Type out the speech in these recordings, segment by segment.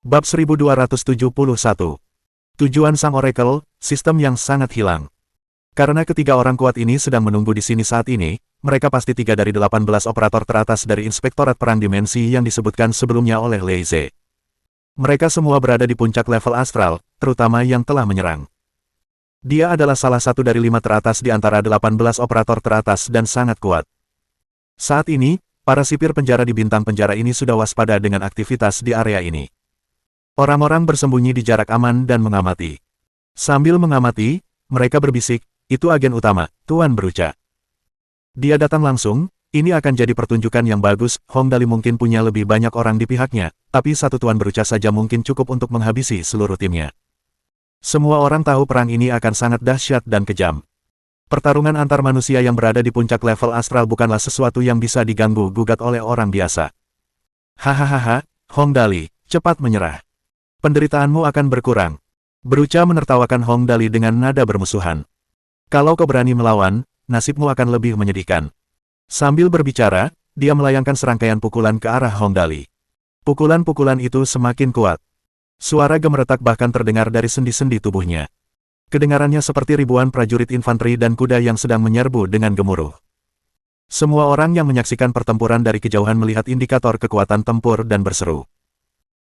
Bab 1271. Tujuan Sang Oracle, sistem yang sangat hilang. Karena ketiga orang kuat ini sedang menunggu di sini saat ini, mereka pasti 3 dari 18 operator teratas dari Inspektorat Perang Dimensi yang disebutkan sebelumnya oleh Leize. Mereka semua berada di puncak level astral, terutama yang telah menyerang. Dia adalah salah satu dari 5 teratas di antara 18 operator teratas dan sangat kuat. Saat ini, para sipir penjara di bintang penjara ini sudah waspada dengan aktivitas di area ini. Orang-orang bersembunyi di jarak aman dan mengamati. Sambil mengamati, mereka berbisik, "Itu agen utama, Tuan Beruca. Dia datang langsung, ini akan jadi pertunjukan yang bagus." Hong Dali mungkin punya lebih banyak orang di pihaknya, tapi satu Tuan Beruca saja mungkin cukup untuk menghabisi seluruh timnya. Semua orang tahu perang ini akan sangat dahsyat dan kejam. Pertarungan antar manusia yang berada di puncak level astral bukanlah sesuatu yang bisa diganggu-gugat oleh orang biasa. Hahaha, Hong Dali, cepat menyerah. Penderitaanmu akan berkurang. Beruca menertawakan Hong Dali dengan nada bermusuhan. Kalau kau berani melawan, nasibmu akan lebih menyedihkan. Sambil berbicara, dia melayangkan serangkaian pukulan ke arah Hong Dali. Pukulan-pukulan itu semakin kuat. Suara gemeretak bahkan terdengar dari sendi-sendi tubuhnya. Kedengarannya seperti ribuan prajurit infanteri dan kuda yang sedang menyerbu dengan gemuruh. Semua orang yang menyaksikan pertempuran dari kejauhan melihat indikator kekuatan tempur dan berseru.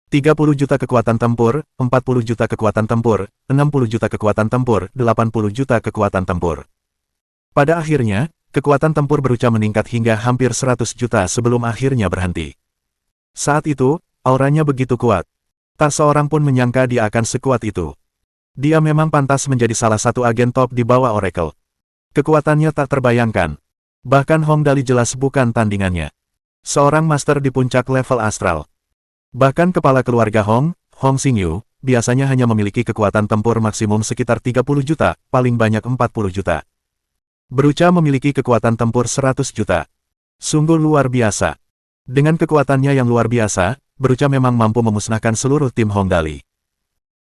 30 juta kekuatan tempur, 40 juta kekuatan tempur, 60 juta kekuatan tempur, 80 juta kekuatan tempur. Pada akhirnya, kekuatan tempur Beruca meningkat hingga hampir 100 juta sebelum akhirnya berhenti. Saat itu, auranya begitu kuat. Tak seorang pun menyangka dia akan sekuat itu. Dia memang pantas menjadi salah satu agen top di bawah Oracle. Kekuatannya tak terbayangkan. Bahkan Hong Dali jelas bukan tandingannya. Seorang master di puncak level astral. Bahkan kepala keluarga Hong Xingyu, biasanya hanya memiliki kekuatan tempur maksimum sekitar 30 juta, paling banyak 40 juta. Beruca memiliki kekuatan tempur 100 juta. Sungguh luar biasa. Dengan kekuatannya yang luar biasa, Beruca memang mampu memusnahkan seluruh tim Hong Dali.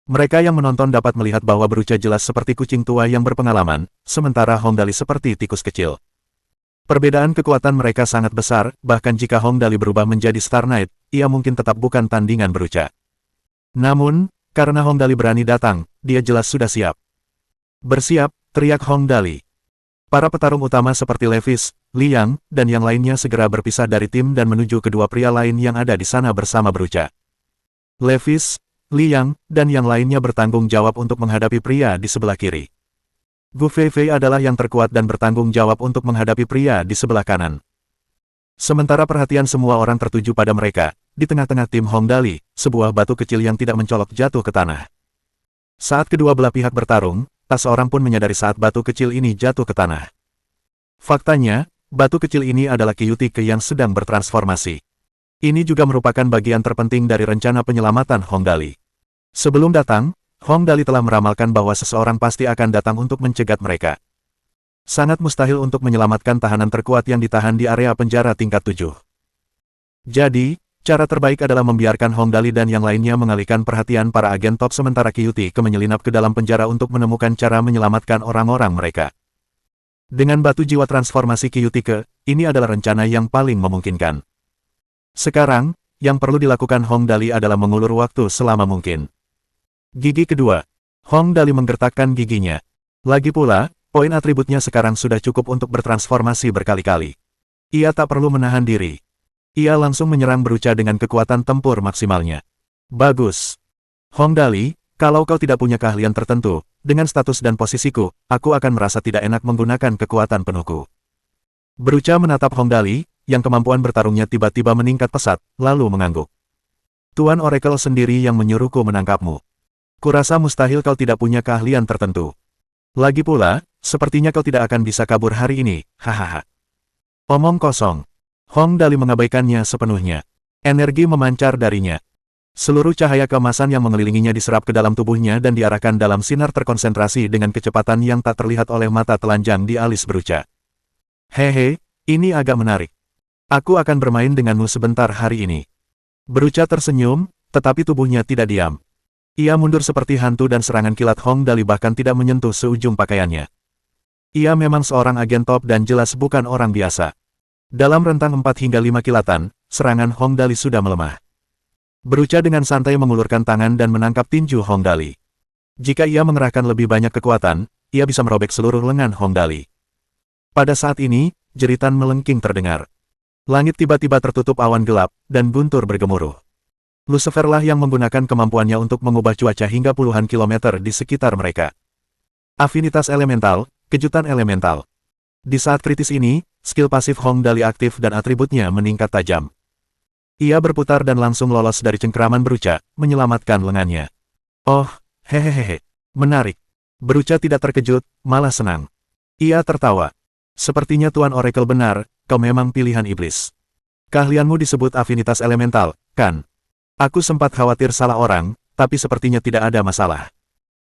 Mereka yang menonton dapat melihat bahwa Beruca jelas seperti kucing tua yang berpengalaman, sementara Hong Dali seperti tikus kecil. Perbedaan kekuatan mereka sangat besar, bahkan jika Hong Dali berubah menjadi Star Knight, ia mungkin tetap bukan tandingan Beruca. Namun, karena Hong Dali berani datang, dia jelas sudah siap. "Bersiap," teriak Hong Dali. Para petarung utama seperti Levis, Liang, dan yang lainnya segera berpisah dari tim dan menuju kedua pria lain yang ada di sana bersama Beruca. Levis, Liang, dan yang lainnya bertanggung jawab untuk menghadapi pria di sebelah kiri. Gu Feifei adalah yang terkuat dan bertanggung jawab untuk menghadapi pria di sebelah kanan. Sementara perhatian semua orang tertuju pada mereka, di tengah-tengah tim Hong Dali, sebuah batu kecil yang tidak mencolok jatuh ke tanah. Saat kedua belah pihak bertarung, tak seorang pun menyadari saat batu kecil ini jatuh ke tanah. Faktanya, batu kecil ini adalah Kyuuti yang sedang bertransformasi. Ini juga merupakan bagian terpenting dari rencana penyelamatan Hong Dali. Sebelum datang, Hong Dali telah meramalkan bahwa seseorang pasti akan datang untuk mencegat mereka. Sangat mustahil untuk menyelamatkan tahanan terkuat yang ditahan di area penjara tingkat 7. Jadi, cara terbaik adalah membiarkan Hong Dali dan yang lainnya mengalihkan perhatian para agen top sementara Kyuuti menyelinap ke dalam penjara untuk menemukan cara menyelamatkan orang-orang mereka. Dengan batu jiwa transformasi Kyuuti, ini adalah rencana yang paling memungkinkan. Sekarang, yang perlu dilakukan Hong Dali adalah mengulur waktu selama mungkin. Gigi kedua. Hong Dali menggertakkan giginya. Lagi pula, poin atributnya sekarang sudah cukup untuk bertransformasi berkali-kali. Ia tak perlu menahan diri. Ia langsung menyerang Beruca dengan kekuatan tempur maksimalnya. Bagus. Hong Dali, kalau kau tidak punya keahlian tertentu, dengan status dan posisiku, aku akan merasa tidak enak menggunakan kekuatan penuhku. Beruca menatap Hong Dali, yang kemampuan bertarungnya tiba-tiba meningkat pesat, lalu mengangguk. Tuan Oracle sendiri yang menyuruhku menangkapmu. Kurasa mustahil kau tidak punya keahlian tertentu. Lagi pula, sepertinya kau tidak akan bisa kabur hari ini, hahaha. Omong kosong. Hong Dali mengabaikannya sepenuhnya. Energi memancar darinya. Seluruh cahaya keemasan yang mengelilinginya diserap ke dalam tubuhnya dan diarahkan dalam sinar terkonsentrasi dengan kecepatan yang tak terlihat oleh mata telanjang di alis Beruca. Hehe, ini agak menarik. Aku akan bermain denganmu sebentar hari ini. Beruca tersenyum, tetapi tubuhnya tidak diam. Ia mundur seperti hantu dan serangan kilat Hong Dali bahkan tidak menyentuh seujung pakaiannya. Ia memang seorang agen top dan jelas bukan orang biasa. Dalam rentang 4 hingga 5 kilatan, serangan Hong Dali sudah melemah. Beruca dengan santai mengulurkan tangan dan menangkap tinju Hong Dali. Jika ia mengerahkan lebih banyak kekuatan, ia bisa merobek seluruh lengan Hong Dali. Pada saat ini, jeritan melengking terdengar. Langit tiba-tiba tertutup awan gelap, dan guntur bergemuruh. Luciferlah yang menggunakan kemampuannya untuk mengubah cuaca hingga puluhan kilometer di sekitar mereka. Afinitas elemental, kejutan elemental. Di saat kritis ini, skill pasif Hong Dali aktif dan atributnya meningkat tajam. Ia berputar dan langsung lolos dari cengkeraman Beruca, menyelamatkan lengannya. Oh, hehehe, menarik. Beruca tidak terkejut, malah senang. Ia tertawa. Sepertinya Tuan Oracle benar, kau memang pilihan iblis. Keahlianmu disebut afinitas elemental, kan? Aku sempat khawatir salah orang, tapi sepertinya tidak ada masalah.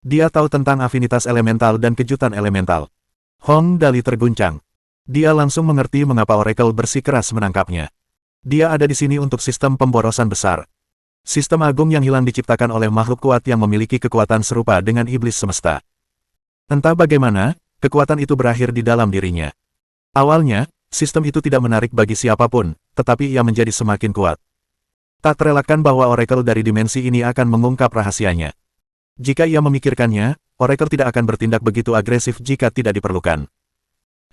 Dia tahu tentang afinitas elemental dan kejutan elemental. Hong Dali terguncang. Dia langsung mengerti mengapa Oracle bersikeras menangkapnya. Dia ada di sini untuk sistem pemborosan besar. Sistem agung yang hilang diciptakan oleh makhluk kuat yang memiliki kekuatan serupa dengan iblis semesta. Entah bagaimana, kekuatan itu berakhir di dalam dirinya. Awalnya, sistem itu tidak menarik bagi siapapun, tetapi ia menjadi semakin kuat. Tak terelakkan bahwa Oracle dari dimensi ini akan mengungkap rahasianya. Jika ia memikirkannya, Oracle tidak akan bertindak begitu agresif jika tidak diperlukan.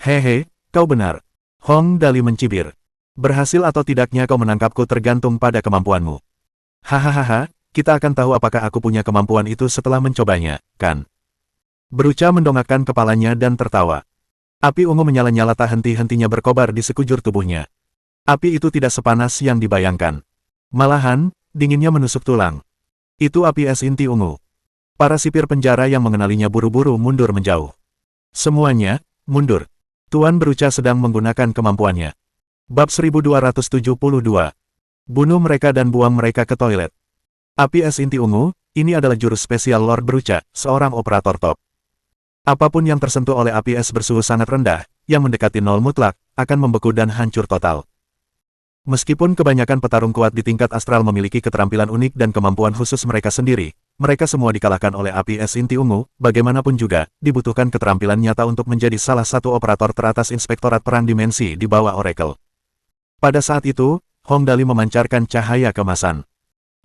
Hehe, kau benar. Hong Dali mencibir. Berhasil atau tidaknya kau menangkapku tergantung pada kemampuanmu. Hahaha, kita akan tahu apakah aku punya kemampuan itu setelah mencobanya, kan? Beruca mendongakkan kepalanya dan tertawa. Api ungu menyala-nyala tak henti-hentinya berkobar di sekujur tubuhnya. Api itu tidak sepanas yang dibayangkan. Malahan, dinginnya menusuk tulang. Itu api es inti ungu. Para sipir penjara yang mengenalinya buru-buru mundur menjauh. Semuanya, mundur. Tuan Beruca sedang menggunakan kemampuannya. Bab 1272. Bunuh mereka dan buang mereka ke toilet. Api es inti ungu, ini adalah jurus spesial Lord Beruca, seorang operator top. Apapun yang tersentuh oleh api es bersuhu sangat rendah, yang mendekati nol mutlak, akan membeku dan hancur total. Meskipun kebanyakan petarung kuat di tingkat astral memiliki keterampilan unik dan kemampuan khusus mereka sendiri, mereka semua dikalahkan oleh api es inti ungu, bagaimanapun juga, dibutuhkan keterampilan nyata untuk menjadi salah satu operator teratas Inspektorat Perang Dimensi di bawah Oracle. Pada saat itu, Hong Dali memancarkan cahaya kemasan.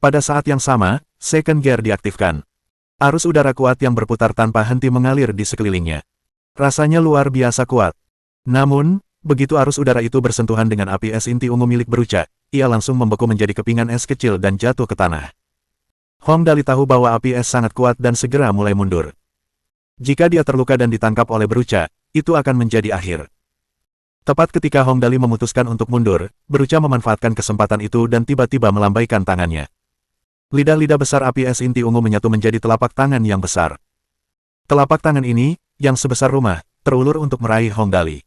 Pada saat yang sama, Second Gear diaktifkan. Arus udara kuat yang berputar tanpa henti mengalir di sekelilingnya. Rasanya luar biasa kuat. Namun, begitu arus udara itu bersentuhan dengan api es inti ungu milik Beruca, ia langsung membeku menjadi kepingan es kecil dan jatuh ke tanah. Hong Dali tahu bahwa api es sangat kuat dan segera mulai mundur. Jika dia terluka dan ditangkap oleh Beruca, itu akan menjadi akhir. Tepat ketika Hong Dali memutuskan untuk mundur, Beruca memanfaatkan kesempatan itu dan tiba-tiba melambaikan tangannya. Lidah-lidah besar api es inti ungu menyatu menjadi telapak tangan yang besar. Telapak tangan ini, yang sebesar rumah, terulur untuk meraih Hong Dali.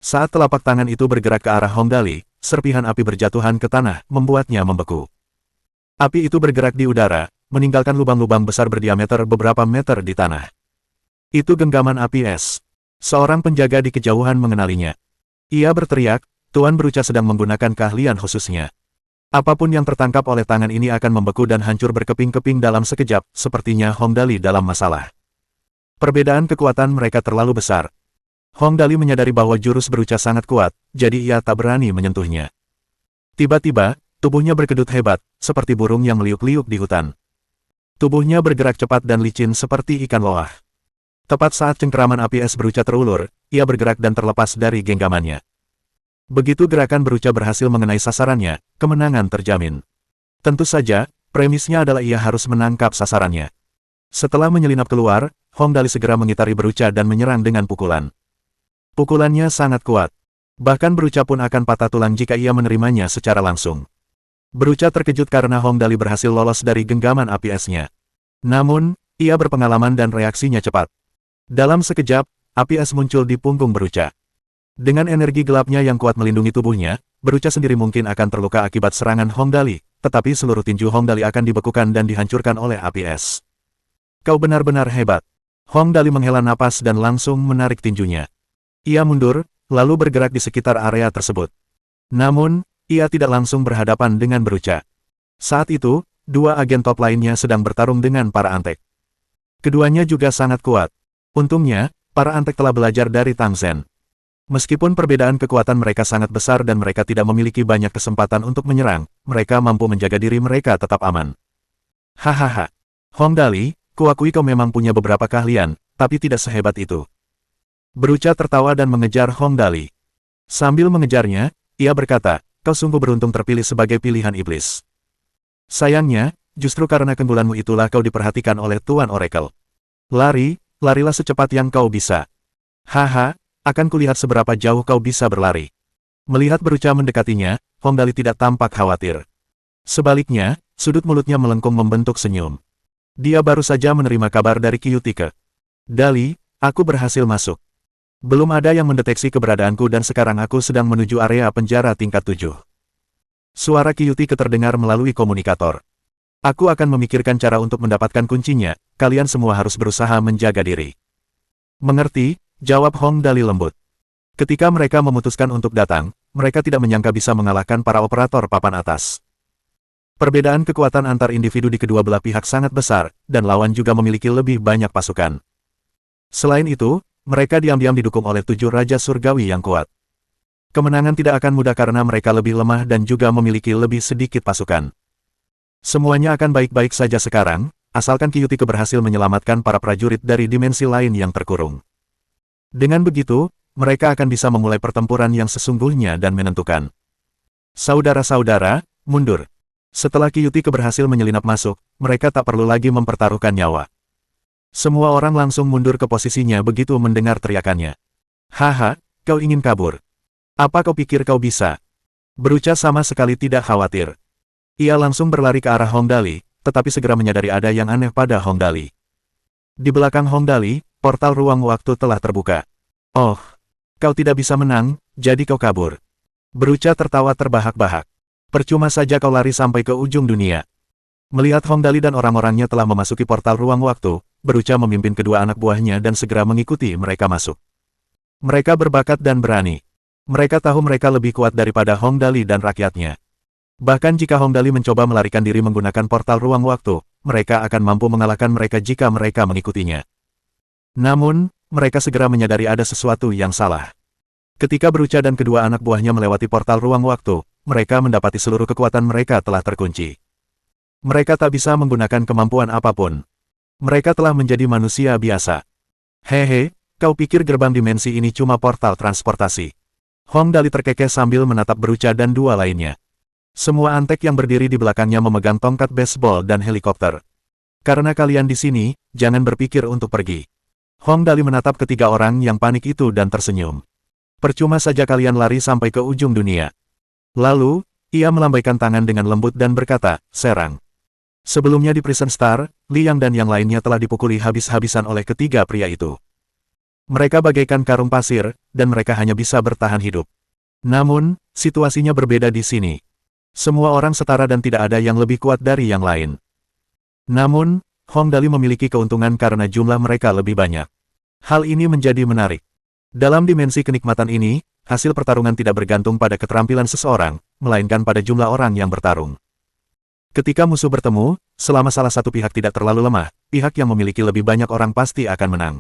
Saat telapak tangan itu bergerak ke arah Hong Dali, serpihan api berjatuhan ke tanah, membuatnya membeku. Api itu bergerak di udara, meninggalkan lubang-lubang besar berdiameter beberapa meter di tanah. Itu genggaman api es. Seorang penjaga di kejauhan mengenalinya. Ia berteriak, Tuan Beruca sedang menggunakan keahlian khususnya. Apapun yang tertangkap oleh tangan ini akan membeku dan hancur berkeping-keping dalam sekejap, sepertinya Hong Dali dalam masalah. Perbedaan kekuatan mereka terlalu besar. Hong Dali menyadari bahwa jurus Beruca sangat kuat, jadi ia tak berani menyentuhnya. Tiba-tiba, tubuhnya berkedut hebat, seperti burung yang meliuk-liuk di hutan. Tubuhnya bergerak cepat dan licin seperti ikan loah. Tepat saat cengkeraman api es Beruca terulur, ia bergerak dan terlepas dari genggamannya. Begitu gerakan Beruca berhasil mengenai sasarannya, kemenangan terjamin. Tentu saja, premisnya adalah ia harus menangkap sasarannya. Setelah menyelinap keluar, Hong Dali segera mengitari Beruca dan menyerang dengan pukulan. Pukulannya sangat kuat. Bahkan Beruca pun akan patah tulang jika ia menerimanya secara langsung. Beruca terkejut karena Hong Dali berhasil lolos dari genggaman api esnya. Namun, ia berpengalaman dan reaksinya cepat. Dalam sekejap, api es muncul di punggung Beruca. Dengan energi gelapnya yang kuat melindungi tubuhnya, Beruca sendiri mungkin akan terluka akibat serangan Hong Dali, tetapi seluruh tinju Hong Dali akan dibekukan dan dihancurkan oleh api es. Kau benar-benar hebat. Hong Dali menghela napas dan langsung menarik tinjunya. Ia mundur, lalu bergerak di sekitar area tersebut. Namun, ia tidak langsung berhadapan dengan Beruca. Saat itu, dua agen top lainnya sedang bertarung dengan para antek. Keduanya juga sangat kuat. Untungnya, para antek telah belajar dari Tang Zhen. Meskipun perbedaan kekuatan mereka sangat besar dan mereka tidak memiliki banyak kesempatan untuk menyerang, mereka mampu menjaga diri mereka tetap aman. Hahaha. Hong Dali, kuakui kau memang punya beberapa keahlian, tapi tidak sehebat itu. Beruca tertawa dan mengejar Hong Dali. Sambil mengejarnya, ia berkata, kau sungguh beruntung terpilih sebagai pilihan iblis. Sayangnya, justru karena keunggulanmu itulah kau diperhatikan oleh Tuan Oracle. Larilah secepat yang kau bisa. Haha, akan kulihat seberapa jauh kau bisa berlari. Melihat Beruca mendekatinya, Hong Dali tidak tampak khawatir. Sebaliknya, sudut mulutnya melengkung membentuk senyum. Dia baru saja menerima kabar dari Kyutike. Dali, aku berhasil masuk. Belum ada yang mendeteksi keberadaanku dan sekarang aku sedang menuju area penjara tingkat 7. Suara Kyutike terdengar melalui komunikator. Aku akan memikirkan cara untuk mendapatkan kuncinya, kalian semua harus berusaha menjaga diri. Mengerti, jawab Hong Dali lembut. Ketika mereka memutuskan untuk datang, mereka tidak menyangka bisa mengalahkan para operator papan atas. Perbedaan kekuatan antar individu di kedua belah pihak sangat besar, dan lawan juga memiliki lebih banyak pasukan. Selain itu, mereka diam-diam didukung oleh 7 Raja Surgawi yang kuat. Kemenangan tidak akan mudah karena mereka lebih lemah dan juga memiliki lebih sedikit pasukan. Semuanya akan baik-baik saja sekarang, asalkan Kyutike berhasil menyelamatkan para prajurit dari dimensi lain yang terkurung. Dengan begitu, mereka akan bisa memulai pertempuran yang sesungguhnya dan menentukan. Saudara-saudara, mundur. Setelah Kyutike berhasil menyelinap masuk, mereka tak perlu lagi mempertaruhkan nyawa. Semua orang langsung mundur ke posisinya begitu mendengar teriakannya. Haha, kau ingin kabur. Apa kau pikir kau bisa? Beruca sama sekali tidak khawatir. Ia langsung berlari ke arah Hong Dali, tetapi segera menyadari ada yang aneh pada Hong Dali. Di belakang Hong Dali, portal ruang waktu telah terbuka. Oh, kau tidak bisa menang, jadi kau kabur. Beruca tertawa terbahak-bahak. Percuma saja kau lari sampai ke ujung dunia. Melihat Hong Dali dan orang-orangnya telah memasuki portal ruang waktu, Beruca memimpin kedua anak buahnya dan segera mengikuti mereka masuk. Mereka berbakat dan berani. Mereka tahu mereka lebih kuat daripada Hong Dali dan rakyatnya. Bahkan jika Hong Dali mencoba melarikan diri menggunakan portal ruang waktu, mereka akan mampu mengalahkan mereka jika mereka mengikutinya. Namun, mereka segera menyadari ada sesuatu yang salah. Ketika Beruca dan kedua anak buahnya melewati portal ruang waktu, mereka mendapati seluruh kekuatan mereka telah terkunci. Mereka tak bisa menggunakan kemampuan apapun. Mereka telah menjadi manusia biasa. Hehe, kau pikir gerbang dimensi ini cuma portal transportasi? Hong Dali terkekeh sambil menatap Beruca dan dua lainnya. Semua antek yang berdiri di belakangnya memegang tongkat baseball dan helikopter. Karena kalian di sini, jangan berpikir untuk pergi. Hong Dali menatap ketiga orang yang panik itu dan tersenyum. Percuma saja kalian lari sampai ke ujung dunia. Lalu, ia melambaikan tangan dengan lembut dan berkata, serang. Sebelumnya di Prison Star, Liang dan yang lainnya telah dipukuli habis-habisan oleh ketiga pria itu. Mereka bagaikan karung pasir, dan mereka hanya bisa bertahan hidup. Namun, situasinya berbeda di sini. Semua orang setara dan tidak ada yang lebih kuat dari yang lain. Namun, Hong Dali memiliki keuntungan karena jumlah mereka lebih banyak. Hal ini menjadi menarik. Dalam dimensi kenikmatan ini, hasil pertarungan tidak bergantung pada keterampilan seseorang, melainkan pada jumlah orang yang bertarung. Ketika musuh bertemu, selama salah satu pihak tidak terlalu lemah, pihak yang memiliki lebih banyak orang pasti akan menang.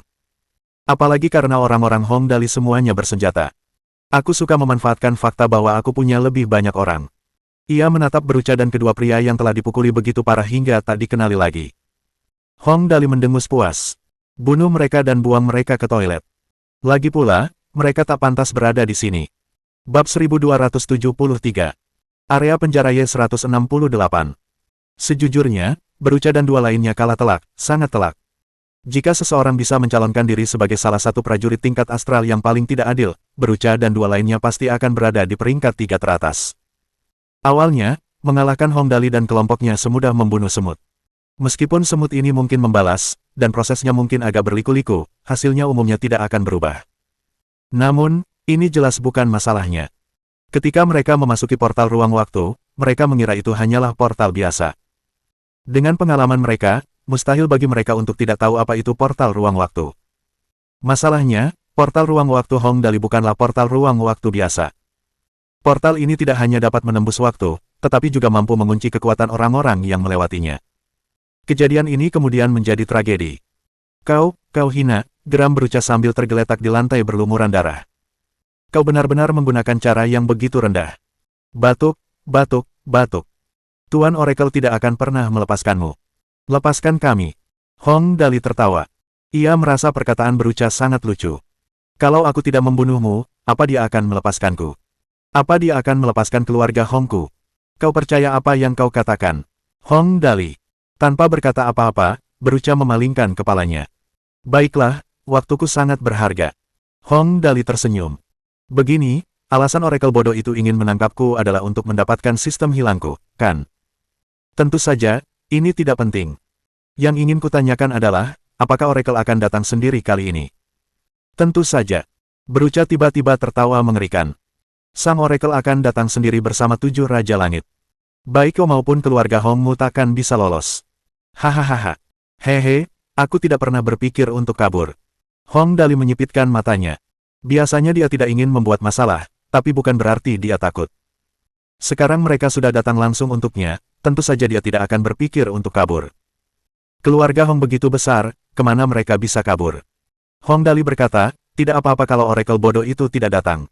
Apalagi karena orang-orang Hong Dali semuanya bersenjata. Aku suka memanfaatkan fakta bahwa aku punya lebih banyak orang. Ia menatap Beruca dan kedua pria yang telah dipukuli begitu parah hingga tak dikenali lagi. Hong Dali mendengus puas. Bunuh mereka dan buang mereka ke toilet. Lagi pula, mereka tak pantas berada di sini. Bab 1273. Area penjara Y168. Sejujurnya, Beruca dan dua lainnya kalah telak, sangat telak. Jika seseorang bisa mencalonkan diri sebagai salah satu prajurit tingkat astral yang paling tidak adil, Beruca dan dua lainnya pasti akan berada di peringkat 3 teratas. Awalnya, mengalahkan Hong Dali dan kelompoknya semudah membunuh semut. Meskipun semut ini mungkin membalas, dan prosesnya mungkin agak berliku-liku, hasilnya umumnya tidak akan berubah. Namun, ini jelas bukan masalahnya. Ketika mereka memasuki portal ruang waktu, mereka mengira itu hanyalah portal biasa. Dengan pengalaman mereka, mustahil bagi mereka untuk tidak tahu apa itu portal ruang waktu. Masalahnya, portal ruang waktu Hong Dali bukanlah portal ruang waktu biasa. Portal ini tidak hanya dapat menembus waktu, tetapi juga mampu mengunci kekuatan orang-orang yang melewatinya. Kejadian ini kemudian menjadi tragedi. Kau hina, geram Beruca sambil tergeletak di lantai berlumuran darah. kau benar-benar menggunakan cara yang begitu rendah. Batuk, batuk, batuk. Tuan Oracle tidak akan pernah melepaskanmu. Lepaskan kami. Hong Dali tertawa. Ia merasa perkataan beruca sangat lucu. Kalau aku tidak membunuhmu, apa dia akan melepaskanku? Apa dia akan melepaskan keluarga Hongku? Kau percaya apa yang kau katakan? Hong Dali. Tanpa berkata apa-apa, beruca memalingkan kepalanya. Baiklah, waktuku sangat berharga. Hong Dali tersenyum. Begini, alasan Oracle bodoh itu ingin menangkapku adalah untuk mendapatkan sistem hilangku, kan? Tentu saja, ini tidak penting. Yang ingin kutanyakan adalah, apakah Oracle akan datang sendiri kali ini? Tentu saja. Beruca tiba-tiba tertawa mengerikan. Sang Oracle akan datang sendiri bersama 7 Raja Langit. Baik kau maupun keluarga Hongmu takkan bisa lolos. Hahaha. Hehe, aku tidak pernah berpikir untuk kabur. Hong Dali menyipitkan matanya. Biasanya dia tidak ingin membuat masalah, tapi bukan berarti dia takut. Sekarang mereka sudah datang langsung untuknya, tentu saja dia tidak akan berpikir untuk kabur. Keluarga Hong begitu besar, kemana mereka bisa kabur? Hong Dali berkata, tidak apa-apa kalau Oracle bodoh itu tidak datang.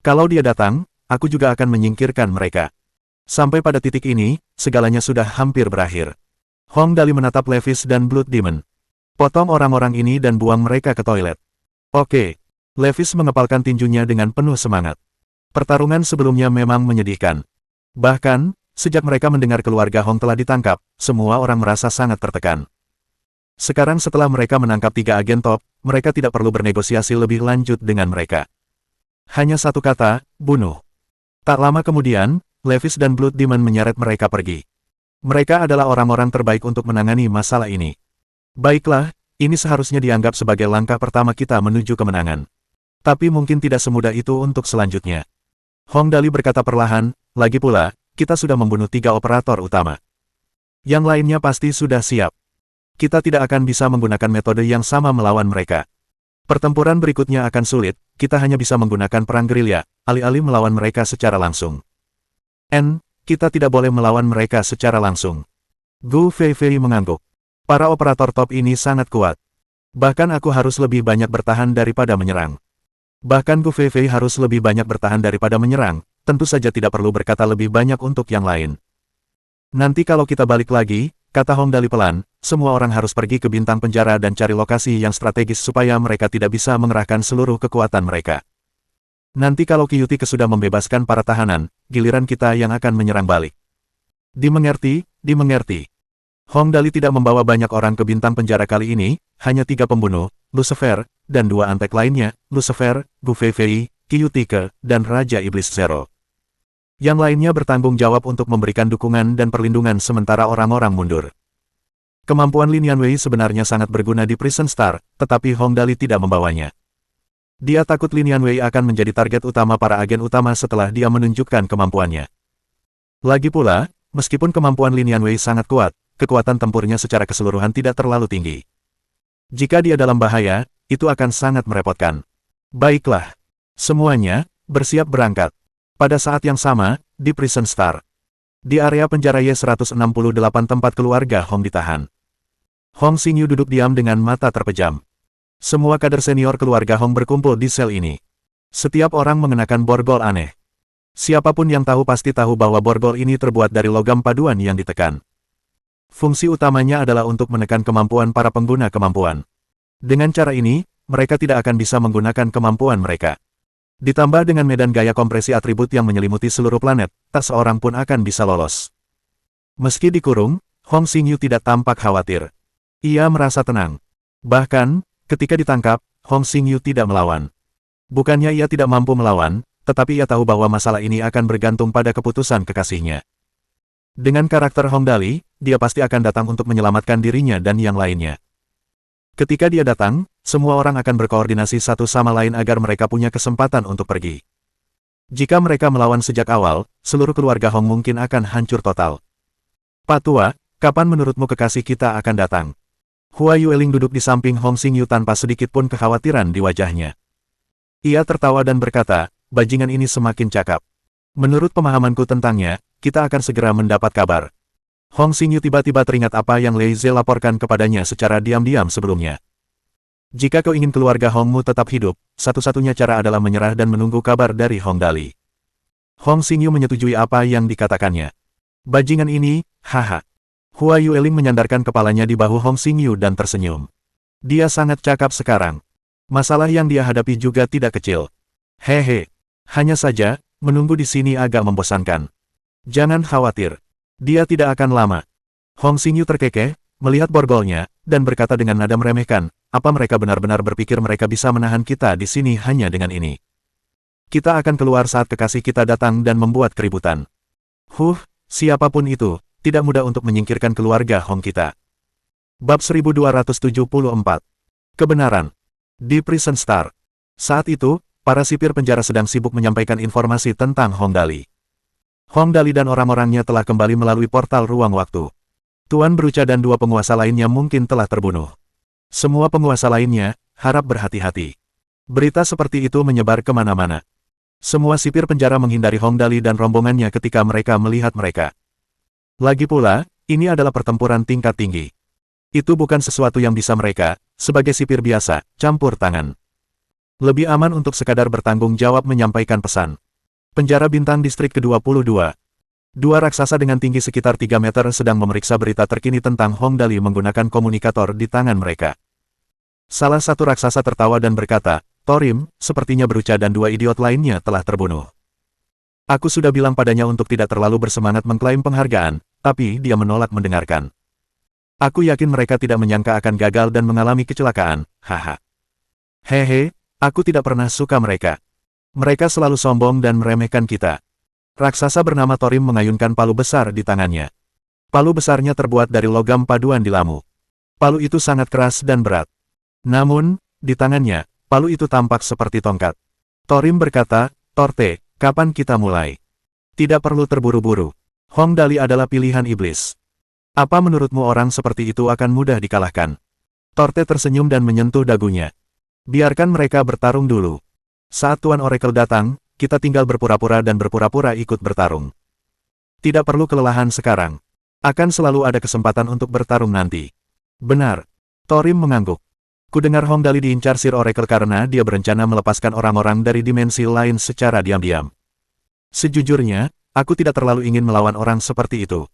Kalau dia datang, aku juga akan menyingkirkan mereka. Sampai pada titik ini, segalanya sudah hampir berakhir. Hong Dali menatap Levis dan Blood Demon. Potong orang-orang ini dan buang mereka ke toilet. Oke. Levis mengepalkan tinjunya dengan penuh semangat. Pertarungan sebelumnya memang menyedihkan. Bahkan, sejak mereka mendengar keluarga Hong telah ditangkap, semua orang merasa sangat tertekan. Sekarang setelah mereka menangkap 3 agen top, mereka tidak perlu bernegosiasi lebih lanjut dengan mereka. Hanya satu kata, bunuh. Tak lama kemudian, Levis dan Blood Demon menyeret mereka pergi. Mereka adalah orang-orang terbaik untuk menangani masalah ini. Baiklah, ini seharusnya dianggap sebagai langkah pertama kita menuju kemenangan. Tapi mungkin tidak semudah itu untuk selanjutnya. Hong Dali berkata perlahan, lagi pula, kita sudah membunuh 3 operator utama. Yang lainnya pasti sudah siap. Kita tidak akan bisa menggunakan metode yang sama melawan mereka. Pertempuran berikutnya akan sulit, kita hanya bisa menggunakan perang gerilya, alih-alih melawan mereka secara langsung. Kita tidak boleh melawan mereka secara langsung. Gu Feifei mengangguk. Para operator top ini sangat kuat. Bahkan aku harus lebih banyak bertahan daripada menyerang. Bahkan Gu Feifei harus lebih banyak bertahan daripada menyerang, tentu saja tidak perlu berkata lebih banyak untuk yang lain. Nanti kalau kita balik lagi, kata Hong Dali pelan, semua orang harus pergi ke bintang penjara dan cari lokasi yang strategis supaya mereka tidak bisa mengerahkan seluruh kekuatan mereka. Nanti kalau Kyutike sudah membebaskan para tahanan, giliran kita yang akan menyerang balik. Dimengerti, dimengerti. Hong Dali tidak membawa banyak orang ke bintang penjara kali ini, hanya 3 pembunuh, Lucifer, dan 2 antek lainnya, Lucifer, Gu Feifei, Kyutike, dan Raja Iblis Zero. Yang lainnya bertanggung jawab untuk memberikan dukungan dan perlindungan sementara orang-orang mundur. Kemampuan Lin Yanwei sebenarnya sangat berguna di Prison Star, tetapi Hong Dali tidak membawanya. Dia takut Lin Yanwei akan menjadi target utama para agen utama setelah dia menunjukkan kemampuannya. Lagi pula, meskipun kemampuan Lin Yanwei sangat kuat, kekuatan tempurnya secara keseluruhan tidak terlalu tinggi. Jika dia dalam bahaya, itu akan sangat merepotkan. Baiklah. Semuanya, bersiap berangkat. Pada saat yang sama, di Prison Star. Di area penjara Y168 tempat keluarga Hong ditahan. Hong Xingyu duduk diam dengan mata terpejam. Semua kader senior keluarga Hong berkumpul di sel ini. Setiap orang mengenakan borgol aneh. Siapapun yang tahu pasti tahu bahwa borgol ini terbuat dari logam paduan yang ditekan. Fungsi utamanya adalah untuk menekan kemampuan para pengguna kemampuan. Dengan cara ini, mereka tidak akan bisa menggunakan kemampuan mereka. Ditambah dengan medan gaya kompresi atribut yang menyelimuti seluruh planet, tak seorang pun akan bisa lolos. Meski dikurung, Hong Xingyu tidak tampak khawatir. Ia merasa tenang. Bahkan, ketika ditangkap, Hong Xingyu tidak melawan. Bukannya ia tidak mampu melawan, tetapi ia tahu bahwa masalah ini akan bergantung pada keputusan kekasihnya. Dengan karakter Hong Dali, dia pasti akan datang untuk menyelamatkan dirinya dan yang lainnya. Ketika dia datang, semua orang akan berkoordinasi satu sama lain agar mereka punya kesempatan untuk pergi. Jika mereka melawan sejak awal, seluruh keluarga Hong mungkin akan hancur total. Pak Tua, kapan menurutmu kekasih kita akan datang? Hua Yueling duduk di samping Hong Xingyu tanpa sedikit pun kekhawatiran di wajahnya. Ia tertawa dan berkata, bajingan ini semakin cakap. Menurut pemahamanku tentangnya, kita akan segera mendapat kabar. Hong Xingyu tiba-tiba teringat apa yang Lei Ze laporkan kepadanya secara diam-diam sebelumnya. Jika kau ingin keluarga Hongmu tetap hidup, satu-satunya cara adalah menyerah dan menunggu kabar dari Hong Dali. Hong Xingyu menyetujui apa yang dikatakannya. Bajingan ini, haha. Hua Yueling menyandarkan kepalanya di bahu Hong Xingyu dan tersenyum. Dia sangat cakap sekarang. Masalah yang dia hadapi juga tidak kecil. Hehe. Hanya saja, menunggu di sini agak membosankan. Jangan khawatir. Dia tidak akan lama. Hong Xingyu terkekeh, melihat borgolnya, dan berkata dengan nada meremehkan, apa mereka benar-benar berpikir mereka bisa menahan kita di sini hanya dengan ini? Kita akan keluar saat kekasih kita datang dan membuat keributan. Siapapun itu, tidak mudah untuk menyingkirkan keluarga Hong kita. Bab 1274. Kebenaran. Di Prison Star. Saat itu, para sipir penjara sedang sibuk menyampaikan informasi tentang Hong Dali. Hong Dali dan orang-orangnya telah kembali melalui portal ruang waktu. Tuan Bruca dan dua penguasa lainnya mungkin telah terbunuh. Semua penguasa lainnya, harap berhati-hati. Berita seperti itu menyebar kemana-mana. Semua sipir penjara menghindari Hong Dali dan rombongannya ketika mereka melihat mereka. Lagi pula, ini adalah pertempuran tingkat tinggi. Itu bukan sesuatu yang bisa mereka, sebagai sipir biasa, campur tangan. Lebih aman untuk sekadar bertanggung jawab menyampaikan pesan. Penjara bintang distrik ke-22. Dua raksasa dengan tinggi sekitar 3 meter sedang memeriksa berita terkini tentang Hong Dali menggunakan komunikator di tangan mereka. Salah satu raksasa tertawa dan berkata, Torim, sepertinya Bruca dan dua idiot lainnya telah terbunuh. Aku sudah bilang padanya untuk tidak terlalu bersemangat mengklaim penghargaan, tapi dia menolak mendengarkan. Aku yakin mereka tidak menyangka akan gagal dan mengalami kecelakaan, haha. Hehe, aku tidak pernah suka mereka. Mereka selalu sombong dan meremehkan kita. Raksasa bernama Torim mengayunkan palu besar di tangannya. Palu besarnya terbuat dari logam paduan di lamu. Palu itu sangat keras dan berat. Namun, di tangannya, palu itu tampak seperti tongkat. Torim berkata, Torte, kapan kita mulai? Tidak perlu terburu-buru. Hong Dali adalah pilihan iblis. Apa menurutmu orang seperti itu akan mudah dikalahkan? Torte tersenyum dan menyentuh dagunya. Biarkan mereka bertarung dulu. Saat Tuan Oracle datang, kita tinggal berpura-pura dan berpura-pura ikut bertarung. Tidak perlu kelelahan sekarang. Akan selalu ada kesempatan untuk bertarung nanti. Benar. Torim mengangguk. Kudengar Hong Dali diincar Sir Oracle karena dia berencana melepaskan orang-orang dari dimensi lain secara diam-diam. Sejujurnya, aku tidak terlalu ingin melawan orang seperti itu.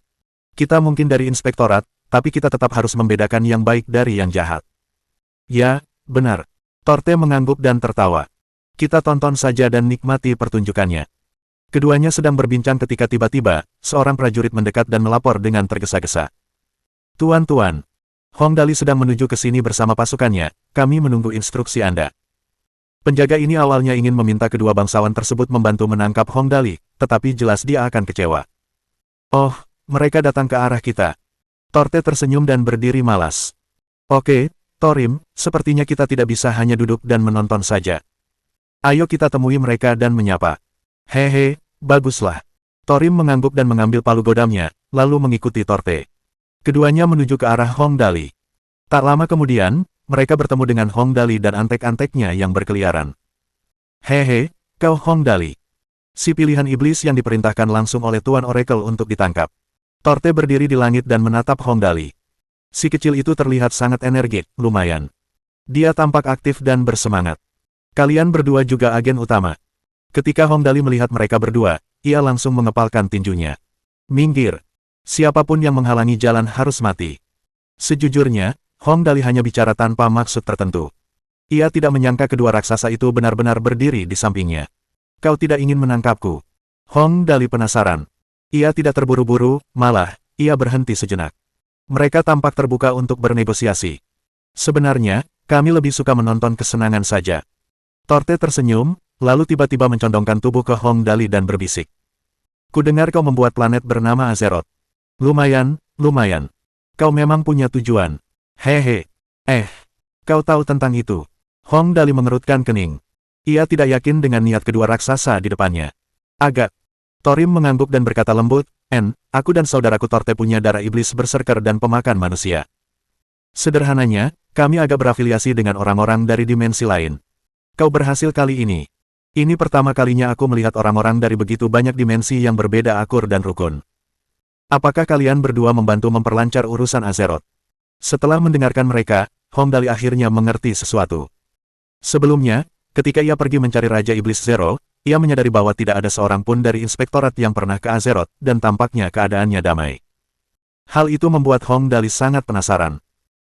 Kita mungkin dari inspektorat, tapi kita tetap harus membedakan yang baik dari yang jahat. Ya, benar. Torte mengangguk dan tertawa. Kita tonton saja dan nikmati pertunjukannya. Keduanya sedang berbincang ketika tiba-tiba, seorang prajurit mendekat dan melapor dengan tergesa-gesa. Tuan-tuan, Hong Dali sedang menuju ke sini bersama pasukannya, kami menunggu instruksi Anda. Penjaga ini awalnya ingin meminta kedua bangsawan tersebut membantu menangkap Hong Dali, tetapi jelas dia akan kecewa. Oh, mereka datang ke arah kita. Torte tersenyum dan berdiri malas. Oke, Torim, sepertinya kita tidak bisa hanya duduk dan menonton saja. Ayo kita temui mereka dan menyapa. Hehe, baguslah. Torim mengangguk dan mengambil palu godamnya, lalu mengikuti Torte. Keduanya menuju ke arah Hong Dali. Tak lama kemudian, mereka bertemu dengan Hong Dali dan antek-anteknya yang berkeliaran. Hehe, kau Hong Dali. Si pilihan iblis yang diperintahkan langsung oleh Tuan Oracle untuk ditangkap. Torte berdiri di langit dan menatap Hong Dali. Si kecil itu terlihat sangat energik, lumayan. Dia tampak aktif dan bersemangat. Kalian berdua juga agen utama. Ketika Hong Dali melihat mereka berdua, ia langsung mengepalkan tinjunya. Minggir. Siapapun yang menghalangi jalan harus mati. Sejujurnya, Hong Dali hanya bicara tanpa maksud tertentu. Ia tidak menyangka kedua raksasa itu benar-benar berdiri di sampingnya. Kau tidak ingin menangkapku. Hong Dali penasaran. Ia tidak terburu-buru, malah, ia berhenti sejenak. Mereka tampak terbuka untuk bernegosiasi. Sebenarnya, kami lebih suka menonton kesenangan saja. Torte tersenyum, lalu tiba-tiba mencondongkan tubuh ke Hong Dali dan berbisik. Kudengar kau membuat planet bernama Azeroth. Lumayan, lumayan. Kau memang punya tujuan. Hehe. Kau tahu tentang itu. Hong Dali mengerutkan kening. Ia tidak yakin dengan niat kedua raksasa di depannya. Agak. Torim mengangguk dan berkata lembut, aku dan saudaraku Torte punya darah iblis berserker dan pemakan manusia. Sederhananya, kami agak berafiliasi dengan orang-orang dari dimensi lain. Kau berhasil kali ini. Ini pertama kalinya aku melihat orang-orang dari begitu banyak dimensi yang berbeda akur dan rukun. Apakah kalian berdua membantu memperlancar urusan Azeroth? Setelah mendengarkan mereka, Hong Dali akhirnya mengerti sesuatu. Sebelumnya, ketika ia pergi mencari Raja Iblis Zero, ia menyadari bahwa tidak ada seorang pun dari inspektorat yang pernah ke Azeroth, dan tampaknya keadaannya damai. Hal itu membuat Hong Dali sangat penasaran.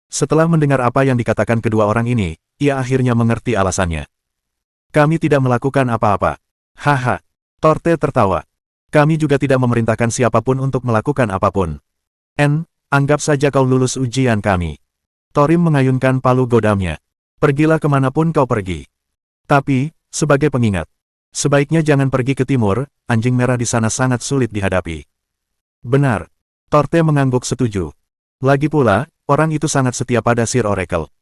Setelah mendengar apa yang dikatakan kedua orang ini, ia akhirnya mengerti alasannya. Kami tidak melakukan apa-apa. Haha. Torte tertawa. Kami juga tidak memerintahkan siapapun untuk melakukan apapun. Anggap saja kau lulus ujian kami. Thorim mengayunkan palu godamnya. Pergilah kemanapun kau pergi. Tapi, sebagai pengingat, sebaiknya jangan pergi ke timur, anjing merah di sana sangat sulit dihadapi. Benar. Torte mengangguk setuju. Lagi pula, orang itu sangat setia pada Sir Oracle.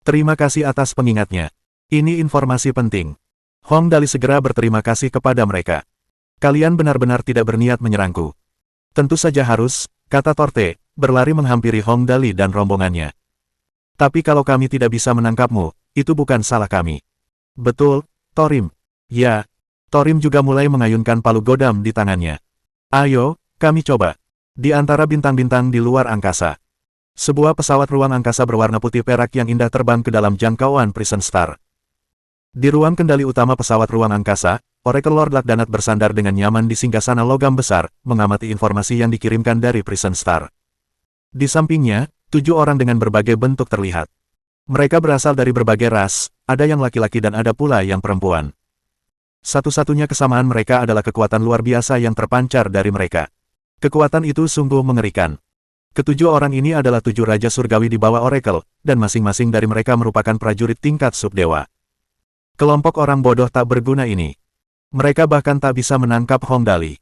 Terima kasih atas pengingatnya. Ini informasi penting. Hong Dali segera berterima kasih kepada mereka. Kalian benar-benar tidak berniat menyerangku. Tentu saja harus, kata Torte, berlari menghampiri Hong Dali dan rombongannya. Tapi kalau kami tidak bisa menangkapmu, itu bukan salah kami. Betul, Thorim. Ya. Thorim juga mulai mengayunkan palu godam di tangannya. Ayo, kami coba. Di antara bintang-bintang di luar angkasa. Sebuah pesawat ruang angkasa berwarna putih perak yang indah terbang ke dalam jangkauan Prison Star. Di ruang kendali utama pesawat ruang angkasa, Oracle Lord Lakdanat bersandar dengan nyaman di singgasana logam besar, mengamati informasi yang dikirimkan dari Prison Star. Di sampingnya, 7 orang dengan berbagai bentuk terlihat. Mereka berasal dari berbagai ras, ada yang laki-laki dan ada pula yang perempuan. Satu-satunya kesamaan mereka adalah kekuatan luar biasa yang terpancar dari mereka. Kekuatan itu sungguh mengerikan. Ketujuh orang ini adalah 7 Raja Surgawi di bawah Oracle, dan masing-masing dari mereka merupakan prajurit tingkat subdewa. Kelompok orang bodoh tak berguna ini. Mereka bahkan tak bisa menangkap Hong Dali.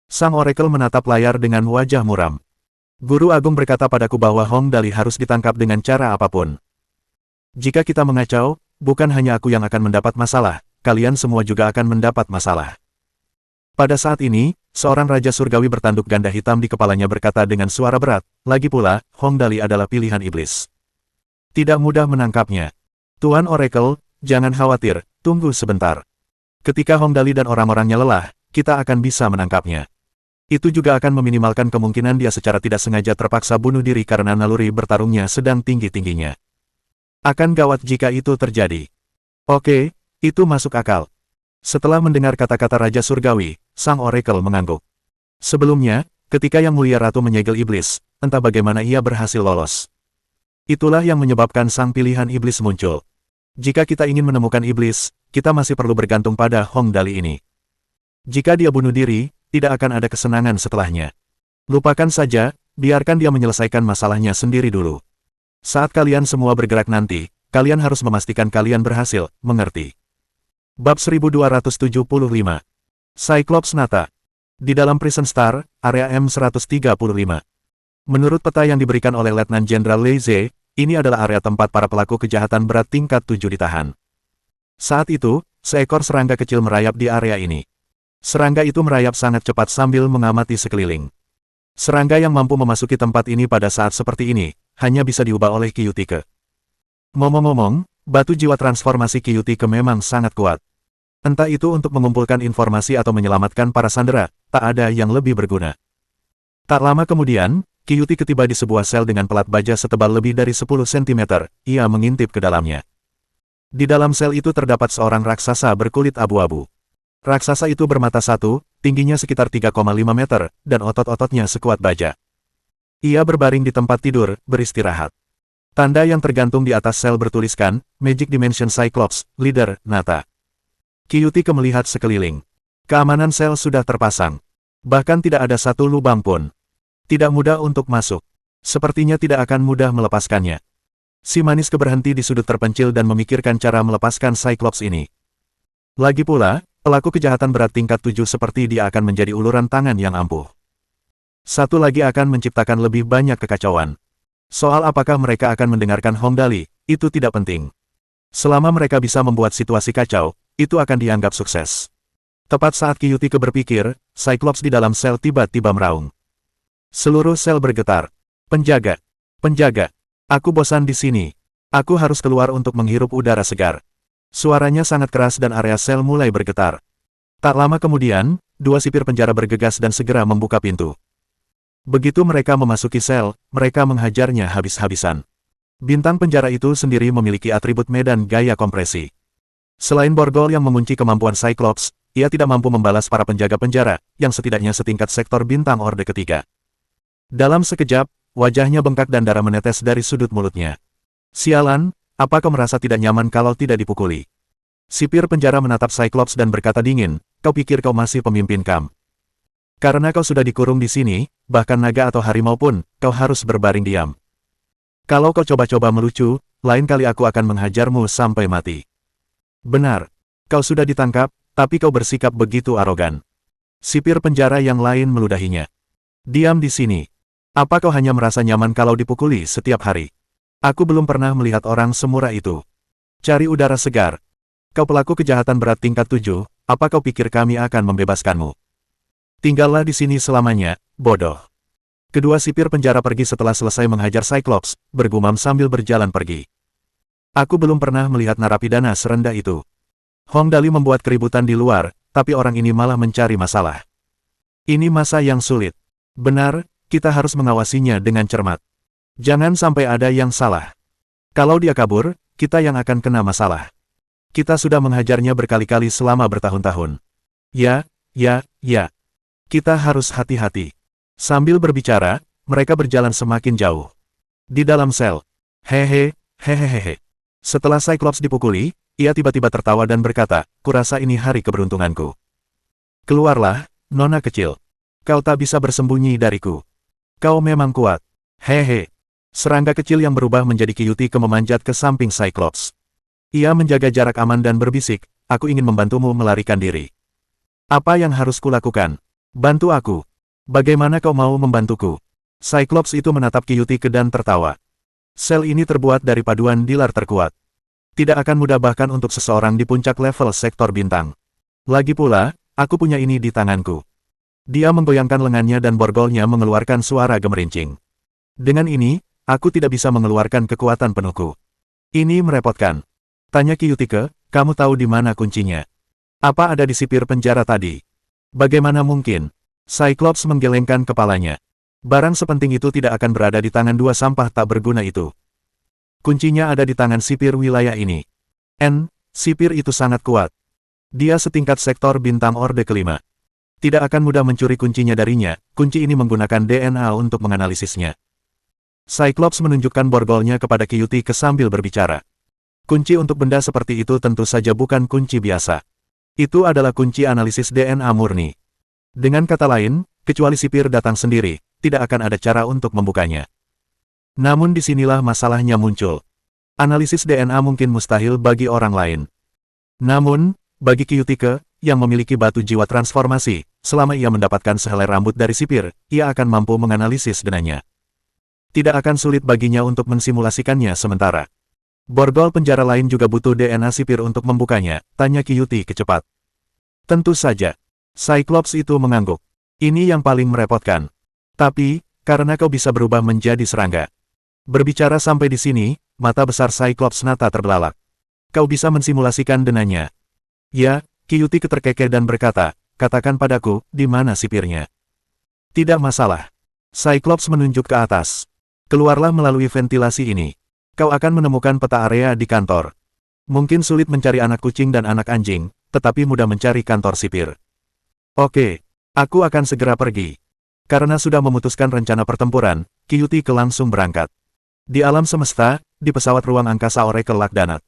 Sang Oracle menatap layar dengan wajah muram. Guru Agung berkata padaku bahwa Hong Dali harus ditangkap dengan cara apapun. Jika kita mengacau, bukan hanya aku yang akan mendapat masalah, kalian semua juga akan mendapat masalah. Pada saat ini, seorang Raja Surgawi bertanduk ganda hitam di kepalanya berkata dengan suara berat, lagi pula, Hong Dali adalah pilihan iblis. Tidak mudah menangkapnya. Tuan Oracle, jangan khawatir, tunggu sebentar. Ketika Hong Dali dan orang-orangnya lelah, kita akan bisa menangkapnya. Itu juga akan meminimalkan kemungkinan dia secara tidak sengaja terpaksa bunuh diri karena naluri bertarungnya sedang tinggi-tingginya. Akan gawat jika itu terjadi. Oke, itu masuk akal. Setelah mendengar kata-kata Raja Surgawi, Sang Oracle mengangguk. Sebelumnya, ketika Yang Mulia Ratu menyegel iblis, entah bagaimana ia berhasil lolos. Itulah yang menyebabkan sang pilihan iblis muncul. Jika kita ingin menemukan iblis, kita masih perlu bergantung pada Hong Dali ini. Jika dia bunuh diri, tidak akan ada kesenangan setelahnya. Lupakan saja, biarkan dia menyelesaikan masalahnya sendiri dulu. Saat kalian semua bergerak nanti, kalian harus memastikan kalian berhasil, mengerti? Bab 1275. Cyclops Nata. Di dalam Prison Star, area M135. Menurut peta yang diberikan oleh Letnan Jenderal Leize, ini adalah area tempat para pelaku kejahatan berat tingkat 7 ditahan. Saat itu, seekor serangga kecil merayap di area ini. Serangga itu merayap sangat cepat sambil mengamati sekeliling. Serangga yang mampu memasuki tempat ini pada saat seperti ini, hanya bisa diubah oleh Kyutike. Ngomong-ngomong, batu jiwa transformasi Kyutike memang sangat kuat. Entah itu untuk mengumpulkan informasi atau menyelamatkan para sandera, tak ada yang lebih berguna. Tak lama kemudian, Kyutike tiba di sebuah sel dengan pelat baja setebal lebih dari 10 cm, ia mengintip ke dalamnya. Di dalam sel itu terdapat seorang raksasa berkulit abu-abu. Raksasa itu bermata satu, tingginya sekitar 3,5 meter, dan otot-ototnya sekuat baja. Ia berbaring di tempat tidur, beristirahat. Tanda yang tergantung di atas sel bertuliskan, Magic Dimension Cyclops, Leader, Nata. Kyutike melihat sekeliling. Keamanan sel sudah terpasang. Bahkan tidak ada satu lubang pun. Tidak mudah untuk masuk. Sepertinya tidak akan mudah melepaskannya. Si manis berhenti di sudut terpencil dan memikirkan cara melepaskan Cyclops ini. Lagi pula, pelaku kejahatan berat tingkat 7 seperti dia akan menjadi uluran tangan yang ampuh. Satu lagi akan menciptakan lebih banyak kekacauan. Soal apakah mereka akan mendengarkan Hong Dali, itu tidak penting. Selama mereka bisa membuat situasi kacau, itu akan dianggap sukses. Tepat saat Kyutike berpikir, Cyclops di dalam sel tiba-tiba meraung. Seluruh sel bergetar. Penjaga. Penjaga. Aku bosan di sini. Aku harus keluar untuk menghirup udara segar. Suaranya sangat keras dan area sel mulai bergetar. Tak lama kemudian, 2 sipir penjara bergegas dan segera membuka pintu. Begitu mereka memasuki sel, mereka menghajarnya habis-habisan. Bintang penjara itu sendiri memiliki atribut medan gaya kompresi. Selain borgol yang mengunci kemampuan Cyclops, ia tidak mampu membalas para penjaga penjara, yang setidaknya setingkat sektor bintang Orde ketiga. Dalam sekejap, wajahnya bengkak dan darah menetes dari sudut mulutnya. Sialan, apa kau merasa tidak nyaman kalau tidak dipukuli? Sipir penjara menatap Cyclops dan berkata dingin, kau pikir kau masih pemimpin kamp? Karena kau sudah dikurung di sini, bahkan naga atau harimau pun, kau harus berbaring diam. Kalau kau coba-coba melucu, lain kali aku akan menghajarmu sampai mati. Benar. Kau sudah ditangkap, tapi kau bersikap begitu arogan. Sipir penjara yang lain meludahinya. Diam di sini. Apa kau hanya merasa nyaman kalau dipukuli setiap hari? Aku belum pernah melihat orang semurah itu. Cari udara segar. Kau pelaku kejahatan berat tingkat 7, apa kau pikir kami akan membebaskanmu? Tinggallah di sini selamanya, bodoh. Kedua sipir penjara pergi setelah selesai menghajar Cyclops, bergumam sambil berjalan pergi. Aku belum pernah melihat narapidana serendah itu. Hong Dali membuat keributan di luar, tapi orang ini malah mencari masalah. Ini masa yang sulit. Benar, kita harus mengawasinya dengan cermat. Jangan sampai ada yang salah. Kalau dia kabur, kita yang akan kena masalah. Kita sudah menghajarnya berkali-kali selama bertahun-tahun. Ya. Kita harus hati-hati. Sambil berbicara, mereka berjalan semakin jauh. Di dalam sel. Hehehe. Setelah Cyclops dipukuli, ia tiba-tiba tertawa dan berkata, kurasa ini hari keberuntunganku. Keluarlah, nona kecil. Kau tak bisa bersembunyi dariku. Kau memang kuat. Hehe. Serangga kecil yang berubah menjadi Kyuuti memanjat ke samping Cyclops. Ia menjaga jarak aman dan berbisik, aku ingin membantumu melarikan diri. Apa yang harus kulakukan? Bantu aku. Bagaimana kau mau membantuku? Cyclops itu menatap Kyuuti dan tertawa. Sel ini terbuat dari paduan dilar terkuat. Tidak akan mudah bahkan untuk seseorang di puncak level sektor bintang. Lagi pula, aku punya ini di tanganku. Dia menggoyangkan lengannya dan borgolnya mengeluarkan suara gemerincing. Dengan ini, aku tidak bisa mengeluarkan kekuatan penuhku. Ini merepotkan. Tanya Kyuuti, kamu tahu di mana kuncinya? Apa ada di sipir penjara tadi? Bagaimana mungkin? Cyclops menggelengkan kepalanya. Barang sepenting itu tidak akan berada di tangan dua sampah tak berguna itu. Kuncinya ada di tangan sipir wilayah ini. Sipir itu sangat kuat. Dia setingkat sektor bintang Orde kelima. Tidak akan mudah mencuri kuncinya darinya, kunci ini menggunakan DNA untuk menganalisisnya. Cyclops menunjukkan borgolnya kepada Kyuuti sambil berbicara. Kunci untuk benda seperti itu tentu saja bukan kunci biasa. Itu adalah kunci analisis DNA murni. Dengan kata lain, kecuali sipir datang sendiri, tidak akan ada cara untuk membukanya. Namun disinilah masalahnya muncul. Analisis DNA mungkin mustahil bagi orang lain. Namun, bagi Kyuuti yang memiliki batu jiwa transformasi, selama ia mendapatkan sehelai rambut dari sipir, ia akan mampu menganalisis denanya. Tidak akan sulit baginya untuk mensimulasikannya sementara. Borgol penjara lain juga butuh DNA sipir untuk membukanya, tanya Kyuuti cepat. Tentu saja. Cyclops itu mengangguk. Ini yang paling merepotkan. Tapi, karena kau bisa berubah menjadi serangga. Berbicara sampai di sini, mata besar Cyclops nata terbelalak. Kau bisa mensimulasikan denanya. Ya, Kyuuti terkekeh dan berkata, katakan padaku, di mana sipirnya? Tidak masalah. Cyclops menunjuk ke atas. Keluarlah melalui ventilasi ini. Kau akan menemukan peta area di kantor. Mungkin sulit mencari anak kucing dan anak anjing, tetapi mudah mencari kantor sipir. Oke, aku akan segera pergi. Karena sudah memutuskan rencana pertempuran, Kyuuti langsung berangkat. Di alam semesta, di pesawat ruang angkasa Oracle Lakdanat.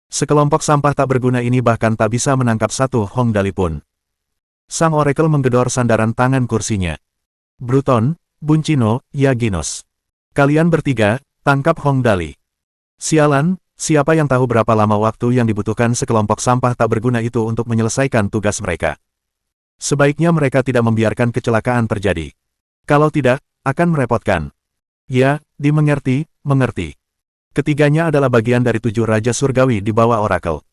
Sekelompok sampah tak berguna ini bahkan tak bisa menangkap satu Hong Dali pun. Sang Oracle menggedor sandaran tangan kursinya. Bruton, Buncino, Yaginos. Kalian bertiga, tangkap Hong Dali. Sialan, siapa yang tahu berapa lama waktu yang dibutuhkan sekelompok sampah tak berguna itu untuk menyelesaikan tugas mereka. Sebaiknya mereka tidak membiarkan kecelakaan terjadi. Kalau tidak, akan merepotkan. Ya, dimengerti, mengerti. Ketiganya adalah bagian dari 7 Raja Surgawi di bawah Oracle.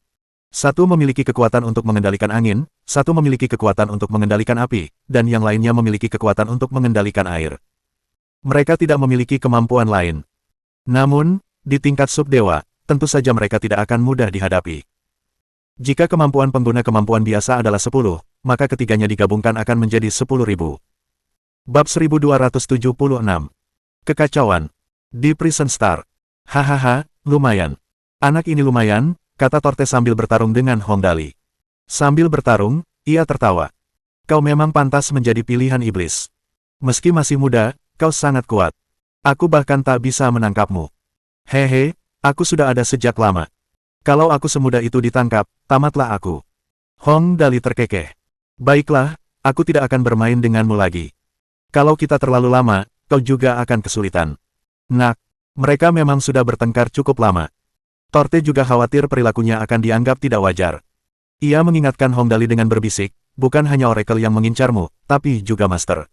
Satu memiliki kekuatan untuk mengendalikan angin, satu memiliki kekuatan untuk mengendalikan api, dan yang lainnya memiliki kekuatan untuk mengendalikan air. Mereka tidak memiliki kemampuan lain. Namun, di tingkat subdewa, tentu saja mereka tidak akan mudah dihadapi. Jika kemampuan pengguna kemampuan biasa adalah 10, maka ketiganya digabungkan akan menjadi 10.000. Bab 1276. Kekacauan. Di Prison Star. Hahaha, lumayan. Anak ini lumayan, kata Torte sambil bertarung dengan Hong Dali. Sambil bertarung, ia tertawa. Kau memang pantas menjadi pilihan iblis. Meski masih muda, kau sangat kuat. Aku bahkan tak bisa menangkapmu. Hehe, aku sudah ada sejak lama. Kalau aku semudah itu ditangkap, tamatlah aku. Hong Dali terkekeh. Baiklah, aku tidak akan bermain denganmu lagi. Kalau kita terlalu lama, kau juga akan kesulitan. Nak, mereka memang sudah bertengkar cukup lama. Torte juga khawatir perilakunya akan dianggap tidak wajar. Ia mengingatkan Hong Dali dengan berbisik, bukan hanya Oracle yang mengincarmu, tapi juga Master.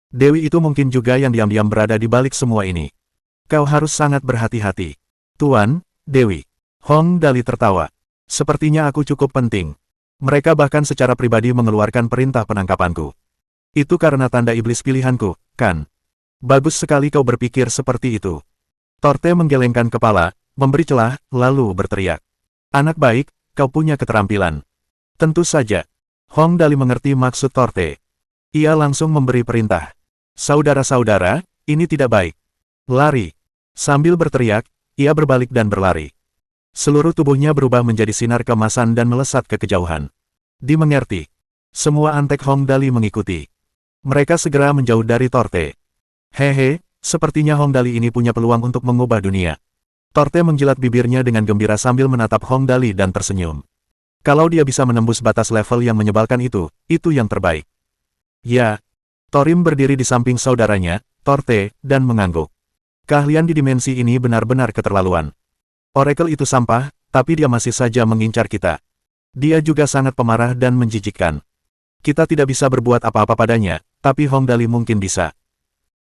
Dewi itu mungkin juga yang diam-diam berada di balik semua ini. Kau harus sangat berhati-hati. Tuan, Dewi. Hong Dali tertawa. Sepertinya aku cukup penting. Mereka bahkan secara pribadi mengeluarkan perintah penangkapanku. Itu karena tanda iblis pilihanku, kan? Bagus sekali kau berpikir seperti itu. Torte menggelengkan kepala, memberi celah, lalu berteriak. Anak baik, kau punya keterampilan. Tentu saja. Hong Dali mengerti maksud Torte. Ia langsung memberi perintah. Saudara-saudara, ini tidak baik. Lari. Sambil berteriak, ia berbalik dan berlari. Seluruh tubuhnya berubah menjadi sinar keemasan dan melesat ke kejauhan. Dimengerti. Semua antek Hong Dali mengikuti. Mereka segera menjauh dari Torte. Hehe, sepertinya Hong Dali ini punya peluang untuk mengubah dunia. Torte menjilat bibirnya dengan gembira sambil menatap Hong Dali dan tersenyum. Kalau dia bisa menembus batas level yang menyebalkan itu yang terbaik. Ya. Torim berdiri di samping saudaranya, Torte, dan mengangguk. Keahlian di dimensi ini benar-benar keterlaluan. Oracle itu sampah, tapi dia masih saja mengincar kita. Dia juga sangat pemarah dan menjijikkan. Kita tidak bisa berbuat apa-apa padanya, tapi Hong Dali mungkin bisa.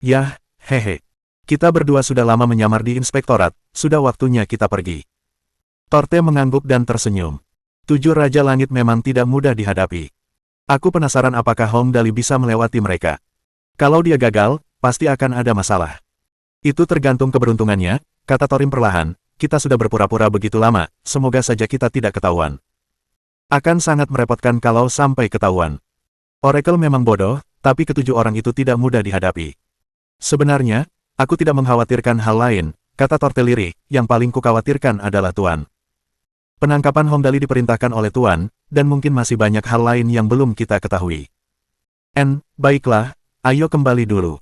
Yah, hehe. Kita berdua sudah lama menyamar di inspektorat, sudah waktunya kita pergi. Torte mengangguk dan tersenyum. 7 Raja Langit memang tidak mudah dihadapi. Aku penasaran apakah Hong Dali bisa melewati mereka. Kalau dia gagal, pasti akan ada masalah. Itu tergantung keberuntungannya, kata Torim perlahan, kita sudah berpura-pura begitu lama, semoga saja kita tidak ketahuan. Akan sangat merepotkan kalau sampai ketahuan. Oracle memang bodoh, tapi ketujuh orang itu tidak mudah dihadapi. Sebenarnya, aku tidak mengkhawatirkan hal lain, kata Torte lirih, yang paling kukhawatirkan adalah Tuan. Penangkapan Hong Dali diperintahkan oleh Tuan, dan mungkin masih banyak hal lain yang belum kita ketahui. Baiklah, ayo kembali dulu.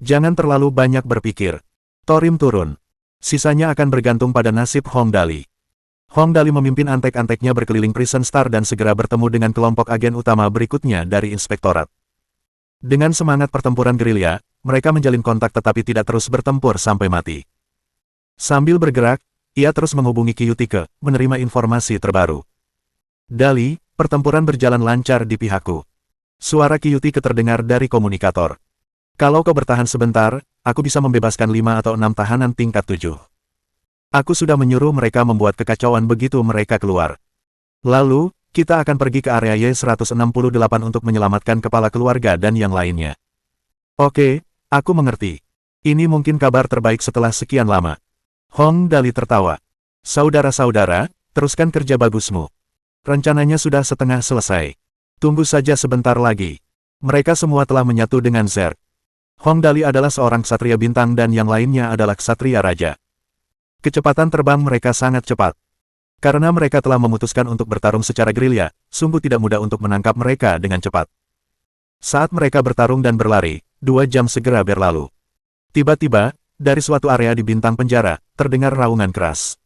Jangan terlalu banyak berpikir. Torim turun. Sisanya akan bergantung pada nasib Hong Dali. Hong Dali memimpin antek-anteknya berkeliling Prison Star dan segera bertemu dengan kelompok agen utama berikutnya dari inspektorat. Dengan semangat pertempuran gerilya, mereka menjalin kontak tetapi tidak terus bertempur sampai mati. Sambil bergerak, ia terus menghubungi Kyutike, menerima informasi terbaru. Dali, pertempuran berjalan lancar di pihakku. Suara Kyutike terdengar dari komunikator. Kalau kau bertahan sebentar, aku bisa membebaskan 5 atau 6 tahanan tingkat 7. Aku sudah menyuruh mereka membuat kekacauan begitu mereka keluar. Lalu, kita akan pergi ke area Y168 untuk menyelamatkan kepala keluarga dan yang lainnya. Oke, aku mengerti. Ini mungkin kabar terbaik setelah sekian lama. Hong Dali tertawa. Saudara-saudara, teruskan kerja bagusmu. Rencananya sudah setengah selesai. Tunggu saja sebentar lagi. Mereka semua telah menyatu dengan Zerg. Hong Dali adalah seorang ksatria bintang dan yang lainnya adalah ksatria raja. Kecepatan terbang mereka sangat cepat. Karena mereka telah memutuskan untuk bertarung secara gerilya, sungguh tidak mudah untuk menangkap mereka dengan cepat. Saat mereka bertarung dan berlari, 2 jam segera berlalu. Tiba-tiba, dari suatu area di bintang penjara, terdengar raungan keras.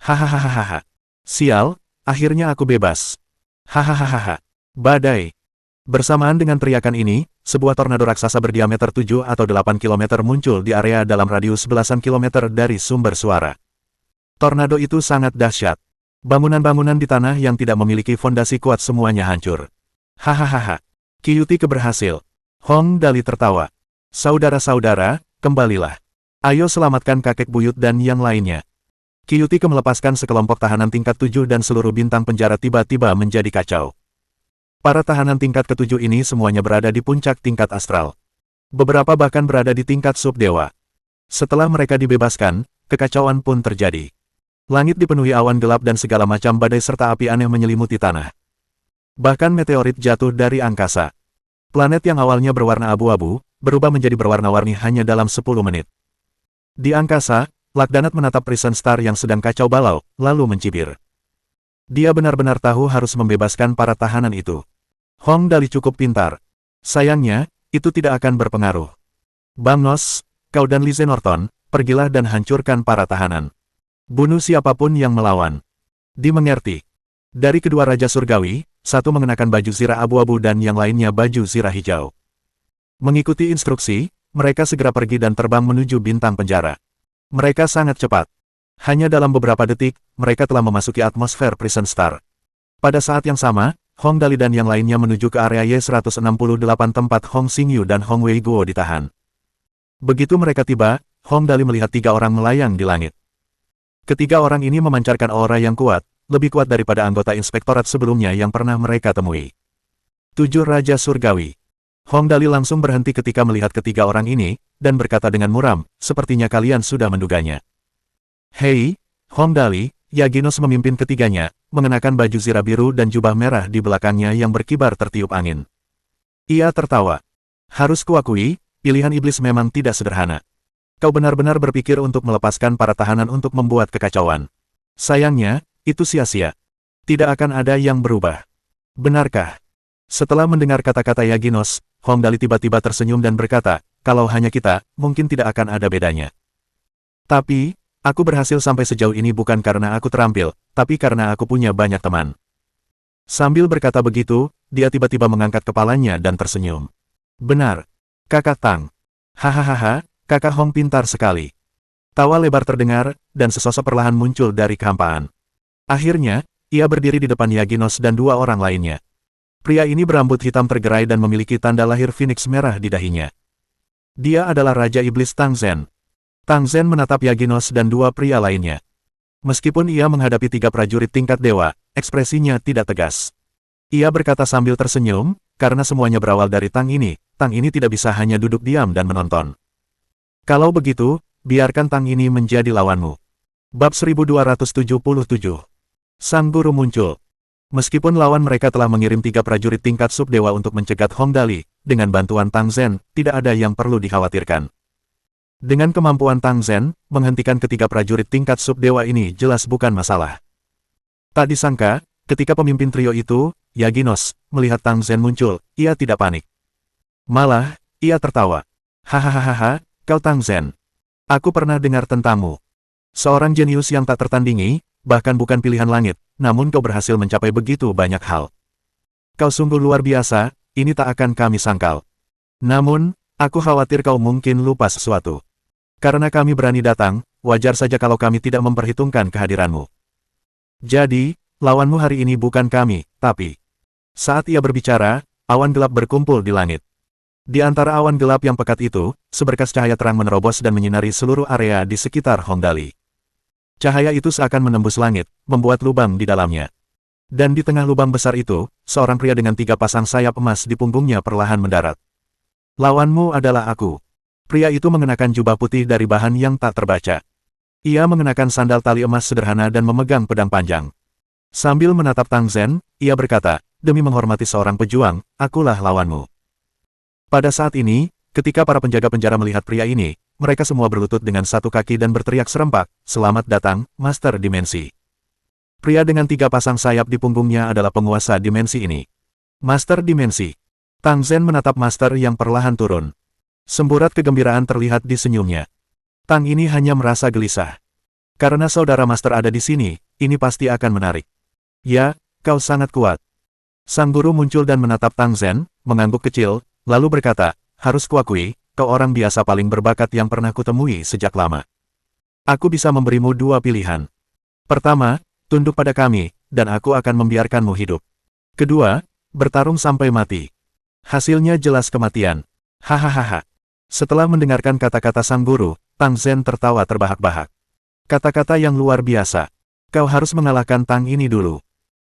Hahaha. Sial, akhirnya aku bebas. Hahaha. Badai. Bersamaan dengan teriakan ini, sebuah tornado raksasa berdiameter 7 atau 8 km muncul di area dalam radius belasan kilometer dari sumber suara. Tornado itu sangat dahsyat. Bangunan-bangunan di tanah yang tidak memiliki fondasi kuat semuanya hancur. Hahaha. Kyutike berhasil. Hong Dali tertawa. Saudara-saudara, kembalilah. Ayo selamatkan kakek buyut dan yang lainnya. Kyutike melepaskan sekelompok tahanan tingkat 7 dan seluruh bintang penjara tiba-tiba menjadi kacau. Para tahanan tingkat ke-7 ini semuanya berada di puncak tingkat astral. Beberapa bahkan berada di tingkat subdewa. Setelah mereka dibebaskan, kekacauan pun terjadi. Langit dipenuhi awan gelap dan segala macam badai serta api aneh menyelimuti tanah. Bahkan meteorit jatuh dari angkasa. Planet yang awalnya berwarna abu-abu, berubah menjadi berwarna-warni hanya dalam 10 menit. Di angkasa, Lakdanat menatap Prison Star yang sedang kacau balau, lalu mencibir. Dia benar-benar tahu harus membebaskan para tahanan itu. Hong Dali cukup pintar. Sayangnya, itu tidak akan berpengaruh. Bang Nos, kau dan Lise Norton, pergilah dan hancurkan para tahanan. Bunuh siapapun yang melawan. Dimengerti. Dari kedua Raja Surgawi, satu mengenakan baju zirah abu-abu dan yang lainnya baju zirah hijau. Mengikuti instruksi, mereka segera pergi dan terbang menuju bintang penjara. Mereka sangat cepat. Hanya dalam beberapa detik, mereka telah memasuki atmosfer Prison Star. Pada saat yang sama, Hong Dali dan yang lainnya menuju ke area Y168 tempat Hong Xingyu dan Hong Wei Guo ditahan. Begitu mereka tiba, Hong Dali melihat 3 orang melayang di langit. Ketiga orang ini memancarkan aura yang kuat, lebih kuat daripada anggota inspektorat sebelumnya yang pernah mereka temui. 7 Raja Surgawi. Hong Dali langsung berhenti ketika melihat ketiga orang ini, dan berkata dengan muram, sepertinya kalian sudah menduganya. Hei, Hong Dali, Yaginos memimpin ketiganya, mengenakan baju zirah biru dan jubah merah di belakangnya yang berkibar tertiup angin. Ia tertawa. Harus kuakui, pilihan iblis memang tidak sederhana. Kau benar-benar berpikir untuk melepaskan para tahanan untuk membuat kekacauan. Sayangnya, itu sia-sia. Tidak akan ada yang berubah. Benarkah? Setelah mendengar kata-kata Yaginos, Hong Dali tiba-tiba tersenyum dan berkata, kalau hanya kita, mungkin tidak akan ada bedanya. Tapi, aku berhasil sampai sejauh ini bukan karena aku terampil, tapi karena aku punya banyak teman. Sambil berkata begitu, dia tiba-tiba mengangkat kepalanya dan tersenyum. Benar. Kakak Tang. Hahaha, kakak Hong pintar sekali. Tawa lebar terdengar, dan sesosok perlahan muncul dari kehampaan. Akhirnya, ia berdiri di depan Yaginos dan 2 orang lainnya. Pria ini berambut hitam tergerai dan memiliki tanda lahir Phoenix merah di dahinya. Dia adalah Raja Iblis Tang Zhen. Tang Zhen menatap Yaginos dan 2 pria lainnya. Meskipun ia menghadapi 3 prajurit tingkat dewa, ekspresinya tidak tegas. Ia berkata sambil tersenyum, karena semuanya berawal dari Tang ini tidak bisa hanya duduk diam dan menonton. Kalau begitu, biarkan Tang ini menjadi lawanmu. Bab 1277. Sang Guru muncul. Meskipun lawan mereka telah mengirim 3 prajurit tingkat subdewa untuk mencegat Hong Dali, dengan bantuan Tang Zhen, tidak ada yang perlu dikhawatirkan. Dengan kemampuan Tang Zhen, menghentikan ketiga prajurit tingkat subdewa ini jelas bukan masalah. Tak disangka, ketika pemimpin trio itu, Yaginos, melihat Tang Zhen muncul, ia tidak panik. Malah, ia tertawa. Hahaha, kau Tang Zhen. Aku pernah dengar tentangmu. Seorang jenius yang tak tertandingi, bahkan bukan pilihan langit, namun kau berhasil mencapai begitu banyak hal. Kau sungguh luar biasa, ini tak akan kami sangkal. Namun, aku khawatir kau mungkin lupa sesuatu. Karena kami berani datang, wajar saja kalau kami tidak memperhitungkan kehadiranmu. Jadi, lawanmu hari ini bukan kami, tapi... Saat ia berbicara, awan gelap berkumpul di langit. Di antara awan gelap yang pekat itu, seberkas cahaya terang menerobos dan menyinari seluruh area di sekitar Hong Dali. Cahaya itu seakan menembus langit, membuat lubang di dalamnya. Dan di tengah lubang besar itu, seorang pria dengan 3 pasang sayap emas di punggungnya perlahan mendarat. Lawanmu adalah aku. Pria itu mengenakan jubah putih dari bahan yang tak terbaca. Ia mengenakan sandal tali emas sederhana dan memegang pedang panjang. Sambil menatap Tang Zhen, ia berkata, demi menghormati seorang pejuang, akulah lawanmu. Pada saat ini, ketika para penjaga penjara melihat pria ini, mereka semua berlutut dengan satu kaki dan berteriak serempak, selamat datang, Master Dimensi. Pria dengan 3 pasang sayap di punggungnya adalah penguasa dimensi ini. Master Dimensi. Tang Zhen menatap Master yang perlahan turun. Semburat kegembiraan terlihat di senyumnya. Tang ini hanya merasa gelisah. Karena saudara Master ada di sini, ini pasti akan menarik. Ya, kau sangat kuat. Sang guru muncul dan menatap Tang Zhen, mengangguk kecil, lalu berkata, harus kuakui, kau orang biasa paling berbakat yang pernah kutemui sejak lama. Aku bisa memberimu 2 pilihan. Pertama, tunduk pada kami, dan aku akan membiarkanmu hidup. Kedua, bertarung sampai mati. Hasilnya jelas kematian. Hahaha. Setelah mendengarkan kata-kata sang guru, Tang Zhen tertawa terbahak-bahak. Kata-kata yang luar biasa. Kau harus mengalahkan Tang ini dulu.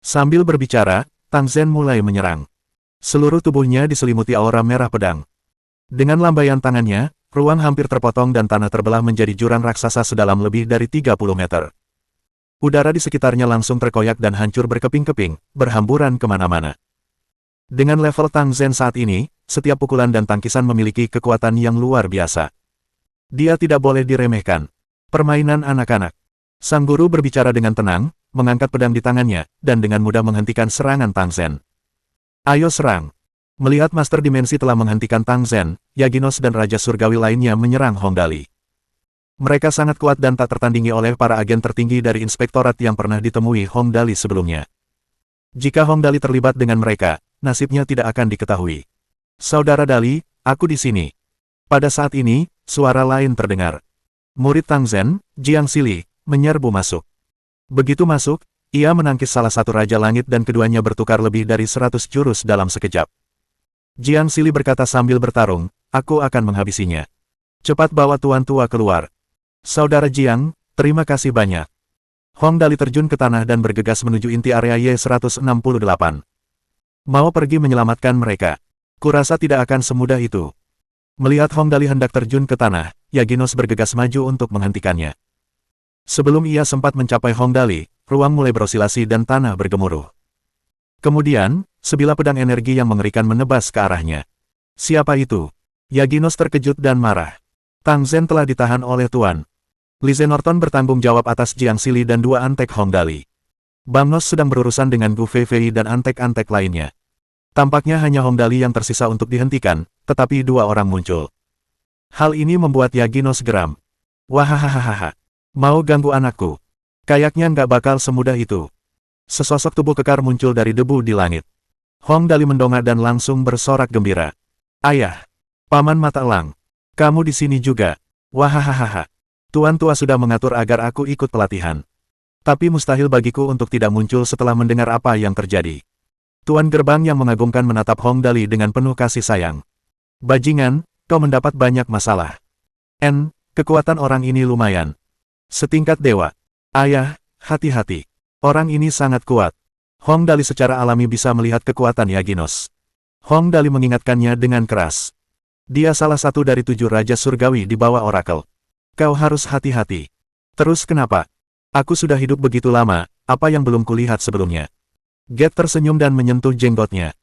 Sambil berbicara, Tang Zhen mulai menyerang. Seluruh tubuhnya diselimuti aura merah pedang. Dengan lambaian tangannya, ruang hampir terpotong dan tanah terbelah menjadi jurang raksasa sedalam lebih dari 30 meter. Udara di sekitarnya langsung terkoyak dan hancur berkeping-keping, berhamburan kemana-mana. Dengan level Tang Zhen saat ini, setiap pukulan dan tangkisan memiliki kekuatan yang luar biasa. Dia tidak boleh diremehkan. Permainan anak-anak. Sang guru berbicara dengan tenang, mengangkat pedang di tangannya, dan dengan mudah menghentikan serangan Tang Zhen. Ayo serang. Melihat Master Dimensi telah menghentikan Tang Zhen, Yaginos dan Raja Surgawi lainnya menyerang Hong Dali. Mereka sangat kuat dan tak tertandingi oleh para agen tertinggi dari inspektorat yang pernah ditemui Hong Dali sebelumnya. Jika Hong Dali terlibat dengan mereka, nasibnya tidak akan diketahui. Saudara Dali, aku di sini. Pada saat ini, suara lain terdengar. Murid Tang Zhen, Jiang Sili, menyerbu masuk. Begitu masuk, ia menangkis salah satu Raja Langit dan keduanya bertukar lebih dari 100 jurus dalam sekejap. Jiang Sili berkata sambil bertarung, aku akan menghabisinya. Cepat bawa Tuan Tua keluar. Saudara Jiang, terima kasih banyak. Hong Dali terjun ke tanah dan bergegas menuju inti area Y168. Mau pergi menyelamatkan mereka. Kurasa tidak akan semudah itu. Melihat Hong Dali hendak terjun ke tanah, Yaginos bergegas maju untuk menghentikannya. Sebelum ia sempat mencapai Hong Dali, ruang mulai berosilasi dan tanah bergemuruh. Kemudian, sebilah pedang energi yang mengerikan menebas ke arahnya. Siapa itu? Yaginos terkejut dan marah. Tang Zhen telah ditahan oleh Tuan. Li Zenorton bertanggung jawab atas Jiang Sili dan dua antek Hong Dali. Bang Nos sedang berurusan dengan Gu Feifei dan antek-antek lainnya. Tampaknya hanya Hong Dali yang tersisa untuk dihentikan, tetapi dua orang muncul. Hal ini membuat Yaginos geram. Wahahaha. Mau ganggu anakku? Kayaknya nggak bakal semudah itu. Sesosok tubuh kekar muncul dari debu di langit. Hong Dali mendongak dan langsung bersorak gembira. Ayah! Paman Mata Elang! Kamu di sini juga? Wahahaha. Tuan Tua sudah mengatur agar aku ikut pelatihan. Tapi mustahil bagiku untuk tidak muncul setelah mendengar apa yang terjadi. Tuan Gerbang yang mengagumkan menatap Hong Dali dengan penuh kasih sayang. Bajingan, kau mendapat banyak masalah. Kekuatan orang ini lumayan. Setingkat dewa. Ayah, hati-hati. Orang ini sangat kuat. Hong Dali secara alami bisa melihat kekuatan Yaginos. Hong Dali mengingatkannya dengan keras. Dia salah satu dari 7 Raja Surgawi di bawah Oracle. Kau harus hati-hati. Terus kenapa? Aku sudah hidup begitu lama, apa yang belum kulihat sebelumnya? Get tersenyum dan menyentuh jenggotnya.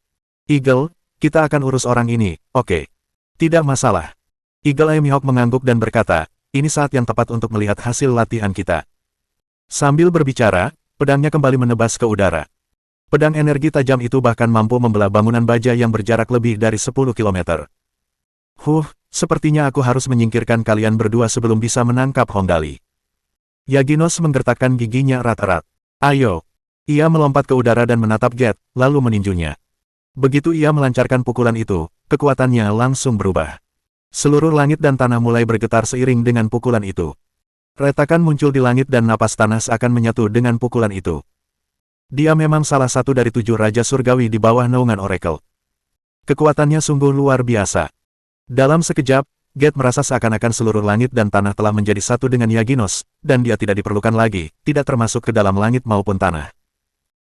Eagle, kita akan urus orang ini, oke? Tidak masalah. Eagle Eye Mihawk mengangguk dan berkata, ini saat yang tepat untuk melihat hasil latihan kita. Sambil berbicara, pedangnya kembali menebas ke udara. Pedang energi tajam itu bahkan mampu membelah bangunan baja yang berjarak lebih dari 10 km. Sepertinya aku harus menyingkirkan kalian berdua sebelum bisa menangkap Hong Dali. Yaginos menggertakkan giginya erat-erat. Ayo! Ia melompat ke udara dan menatap Get, lalu meninjunya. Begitu ia melancarkan pukulan itu, kekuatannya langsung berubah. Seluruh langit dan tanah mulai bergetar seiring dengan pukulan itu. Retakan muncul di langit dan napas tanah seakan menyatu dengan pukulan itu. Dia memang salah satu dari 7 Raja Surgawi di bawah naungan Oracle. Kekuatannya sungguh luar biasa. Dalam sekejap, Get merasa seakan-akan seluruh langit dan tanah telah menjadi satu dengan Yaginos, dan dia tidak diperlukan lagi, tidak termasuk ke dalam langit maupun tanah.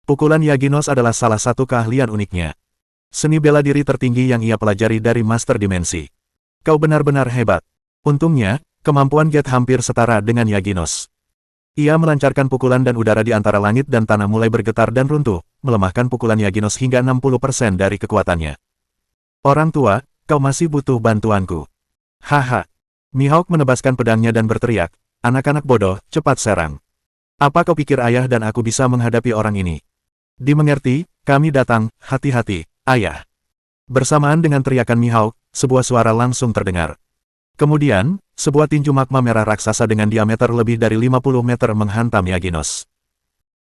Pukulan Yaginos adalah salah satu keahlian uniknya. Seni bela diri tertinggi yang ia pelajari dari Master Dimensi. Kau benar-benar hebat. Untungnya, kemampuan Get hampir setara dengan Yaginos. Ia melancarkan pukulan dan udara di antara langit dan tanah mulai bergetar dan runtuh, melemahkan pukulan Yaginos hingga 60% dari kekuatannya. Orang tua, kau masih butuh bantuanku. Haha. Mihawk menebaskan pedangnya dan berteriak, anak-anak bodoh, cepat serang. Apa kau pikir ayah dan aku bisa menghadapi orang ini? Dimengerti, kami datang, hati-hati, ayah. Bersamaan dengan teriakan Mihawk, sebuah suara langsung terdengar. Kemudian, sebuah tinju magma merah raksasa dengan diameter lebih dari 50 meter menghantam Yaginos.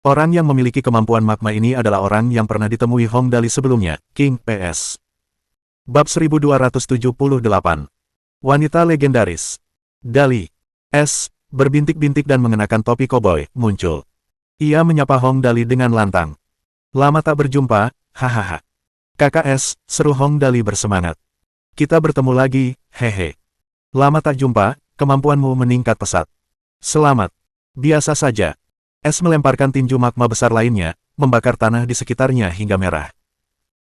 Orang yang memiliki kemampuan magma ini adalah orang yang pernah ditemui Hong Dali sebelumnya, King PS. Bab 1278. Wanita legendaris. Dali S, berbintik-bintik dan mengenakan topi koboi, muncul. Ia menyapa Hong Dali dengan lantang. Lama tak berjumpa, hahaha. KKS, seru Hong Dali bersemangat. Kita bertemu lagi, hehe. Lama tak jumpa, kemampuanmu meningkat pesat. Selamat. Biasa saja. Es melemparkan tinju magma besar lainnya, membakar tanah di sekitarnya hingga merah.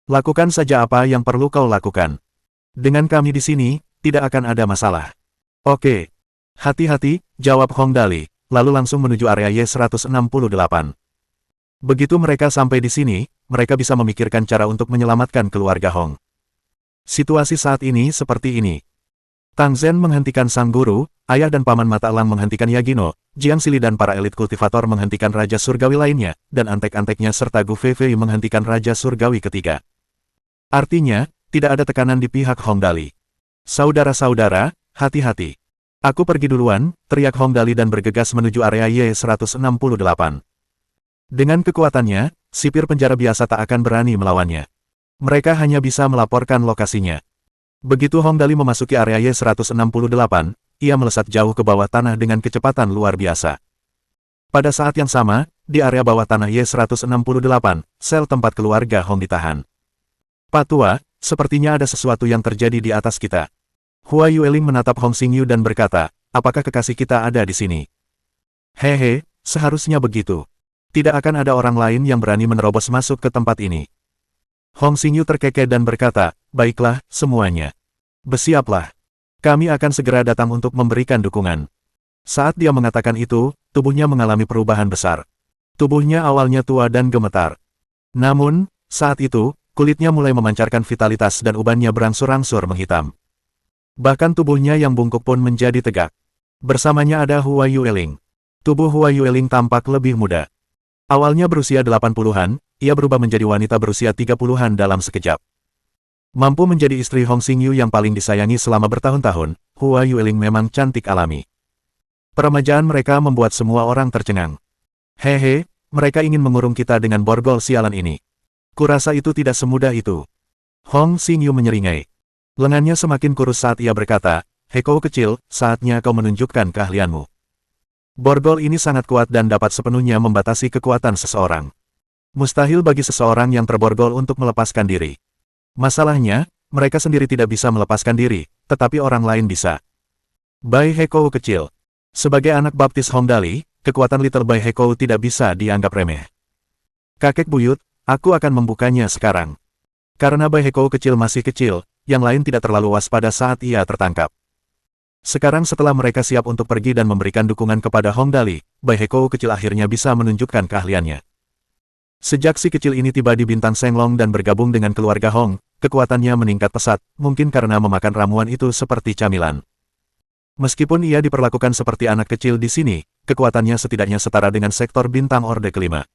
Lakukan saja apa yang perlu kau lakukan. Dengan kami di sini, tidak akan ada masalah. Oke. Hati-hati, jawab Hong Dali, lalu langsung menuju area Y168. Begitu mereka sampai di sini, mereka bisa memikirkan cara untuk menyelamatkan keluarga Hong. Situasi saat ini seperti ini. Tang Zhen menghentikan sang guru, ayah dan paman mata elang menghentikan Yagino, Jiang Sili dan para elit kultivator menghentikan Raja Surgawi lainnya, dan antek-anteknya serta Gu Feifei menghentikan Raja Surgawi ketiga. Artinya, tidak ada tekanan di pihak Hong Dali. Saudara-saudara, hati-hati. Aku pergi duluan, teriak Hong Dali dan bergegas menuju area Y-168. Dengan kekuatannya, sipir penjara biasa tak akan berani melawannya. Mereka hanya bisa melaporkan lokasinya. Begitu Hong Dali memasuki area Y-168, ia melesat jauh ke bawah tanah dengan kecepatan luar biasa. Pada saat yang sama, di area bawah tanah Y-168, sel tempat keluarga Hong ditahan. Pak Tua, sepertinya ada sesuatu yang terjadi di atas kita. Hua Yueling menatap Hong Xingyu dan berkata, apakah kekasih kita ada di sini? Hehe, seharusnya begitu. Tidak akan ada orang lain yang berani menerobos masuk ke tempat ini. Hong Xingyu terkekeh dan berkata, baiklah, semuanya. Bersiaplah. Kami akan segera datang untuk memberikan dukungan. Saat dia mengatakan itu, tubuhnya mengalami perubahan besar. Tubuhnya awalnya tua dan gemetar. Namun, saat itu, kulitnya mulai memancarkan vitalitas dan ubannya berangsur-angsur menghitam. Bahkan tubuhnya yang bungkuk pun menjadi tegak. Bersamanya ada Hua Yueling. Tubuh Hua Yueling tampak lebih muda. Awalnya berusia 80-an, ia berubah menjadi wanita berusia 30-an dalam sekejap. Mampu menjadi istri Hong Xingyu yang paling disayangi selama bertahun-tahun, Hua Yueling memang cantik alami. Peremajaan mereka membuat semua orang tercengang. Hehe, mereka ingin mengurung kita dengan borgol sialan ini. Kurasa itu tidak semudah itu. Hong Xingyu menyeringai. Lengannya semakin kurus saat ia berkata, hei kau kecil, saatnya kau menunjukkan keahlianmu. Borgol ini sangat kuat dan dapat sepenuhnya membatasi kekuatan seseorang. Mustahil bagi seseorang yang terborgol untuk melepaskan diri. Masalahnya, mereka sendiri tidak bisa melepaskan diri, tetapi orang lain bisa. Bai Hekou kecil. Sebagai anak baptis Hong Dali, kekuatan Little Bai Hekou tidak bisa dianggap remeh. Kakek buyut, aku akan membukanya sekarang. Karena Bai Hekou kecil masih kecil, yang lain tidak terlalu waspada saat ia tertangkap. Sekarang setelah mereka siap untuk pergi dan memberikan dukungan kepada Hong Dali, Bai Hekou kecil akhirnya bisa menunjukkan keahliannya. Sejak si kecil ini tiba di Bintang Senglong dan bergabung dengan keluarga Hong, kekuatannya meningkat pesat, mungkin karena memakan ramuan itu seperti camilan. Meskipun ia diperlakukan seperti anak kecil di sini, kekuatannya setidaknya setara dengan sektor Bintang Orde kelima.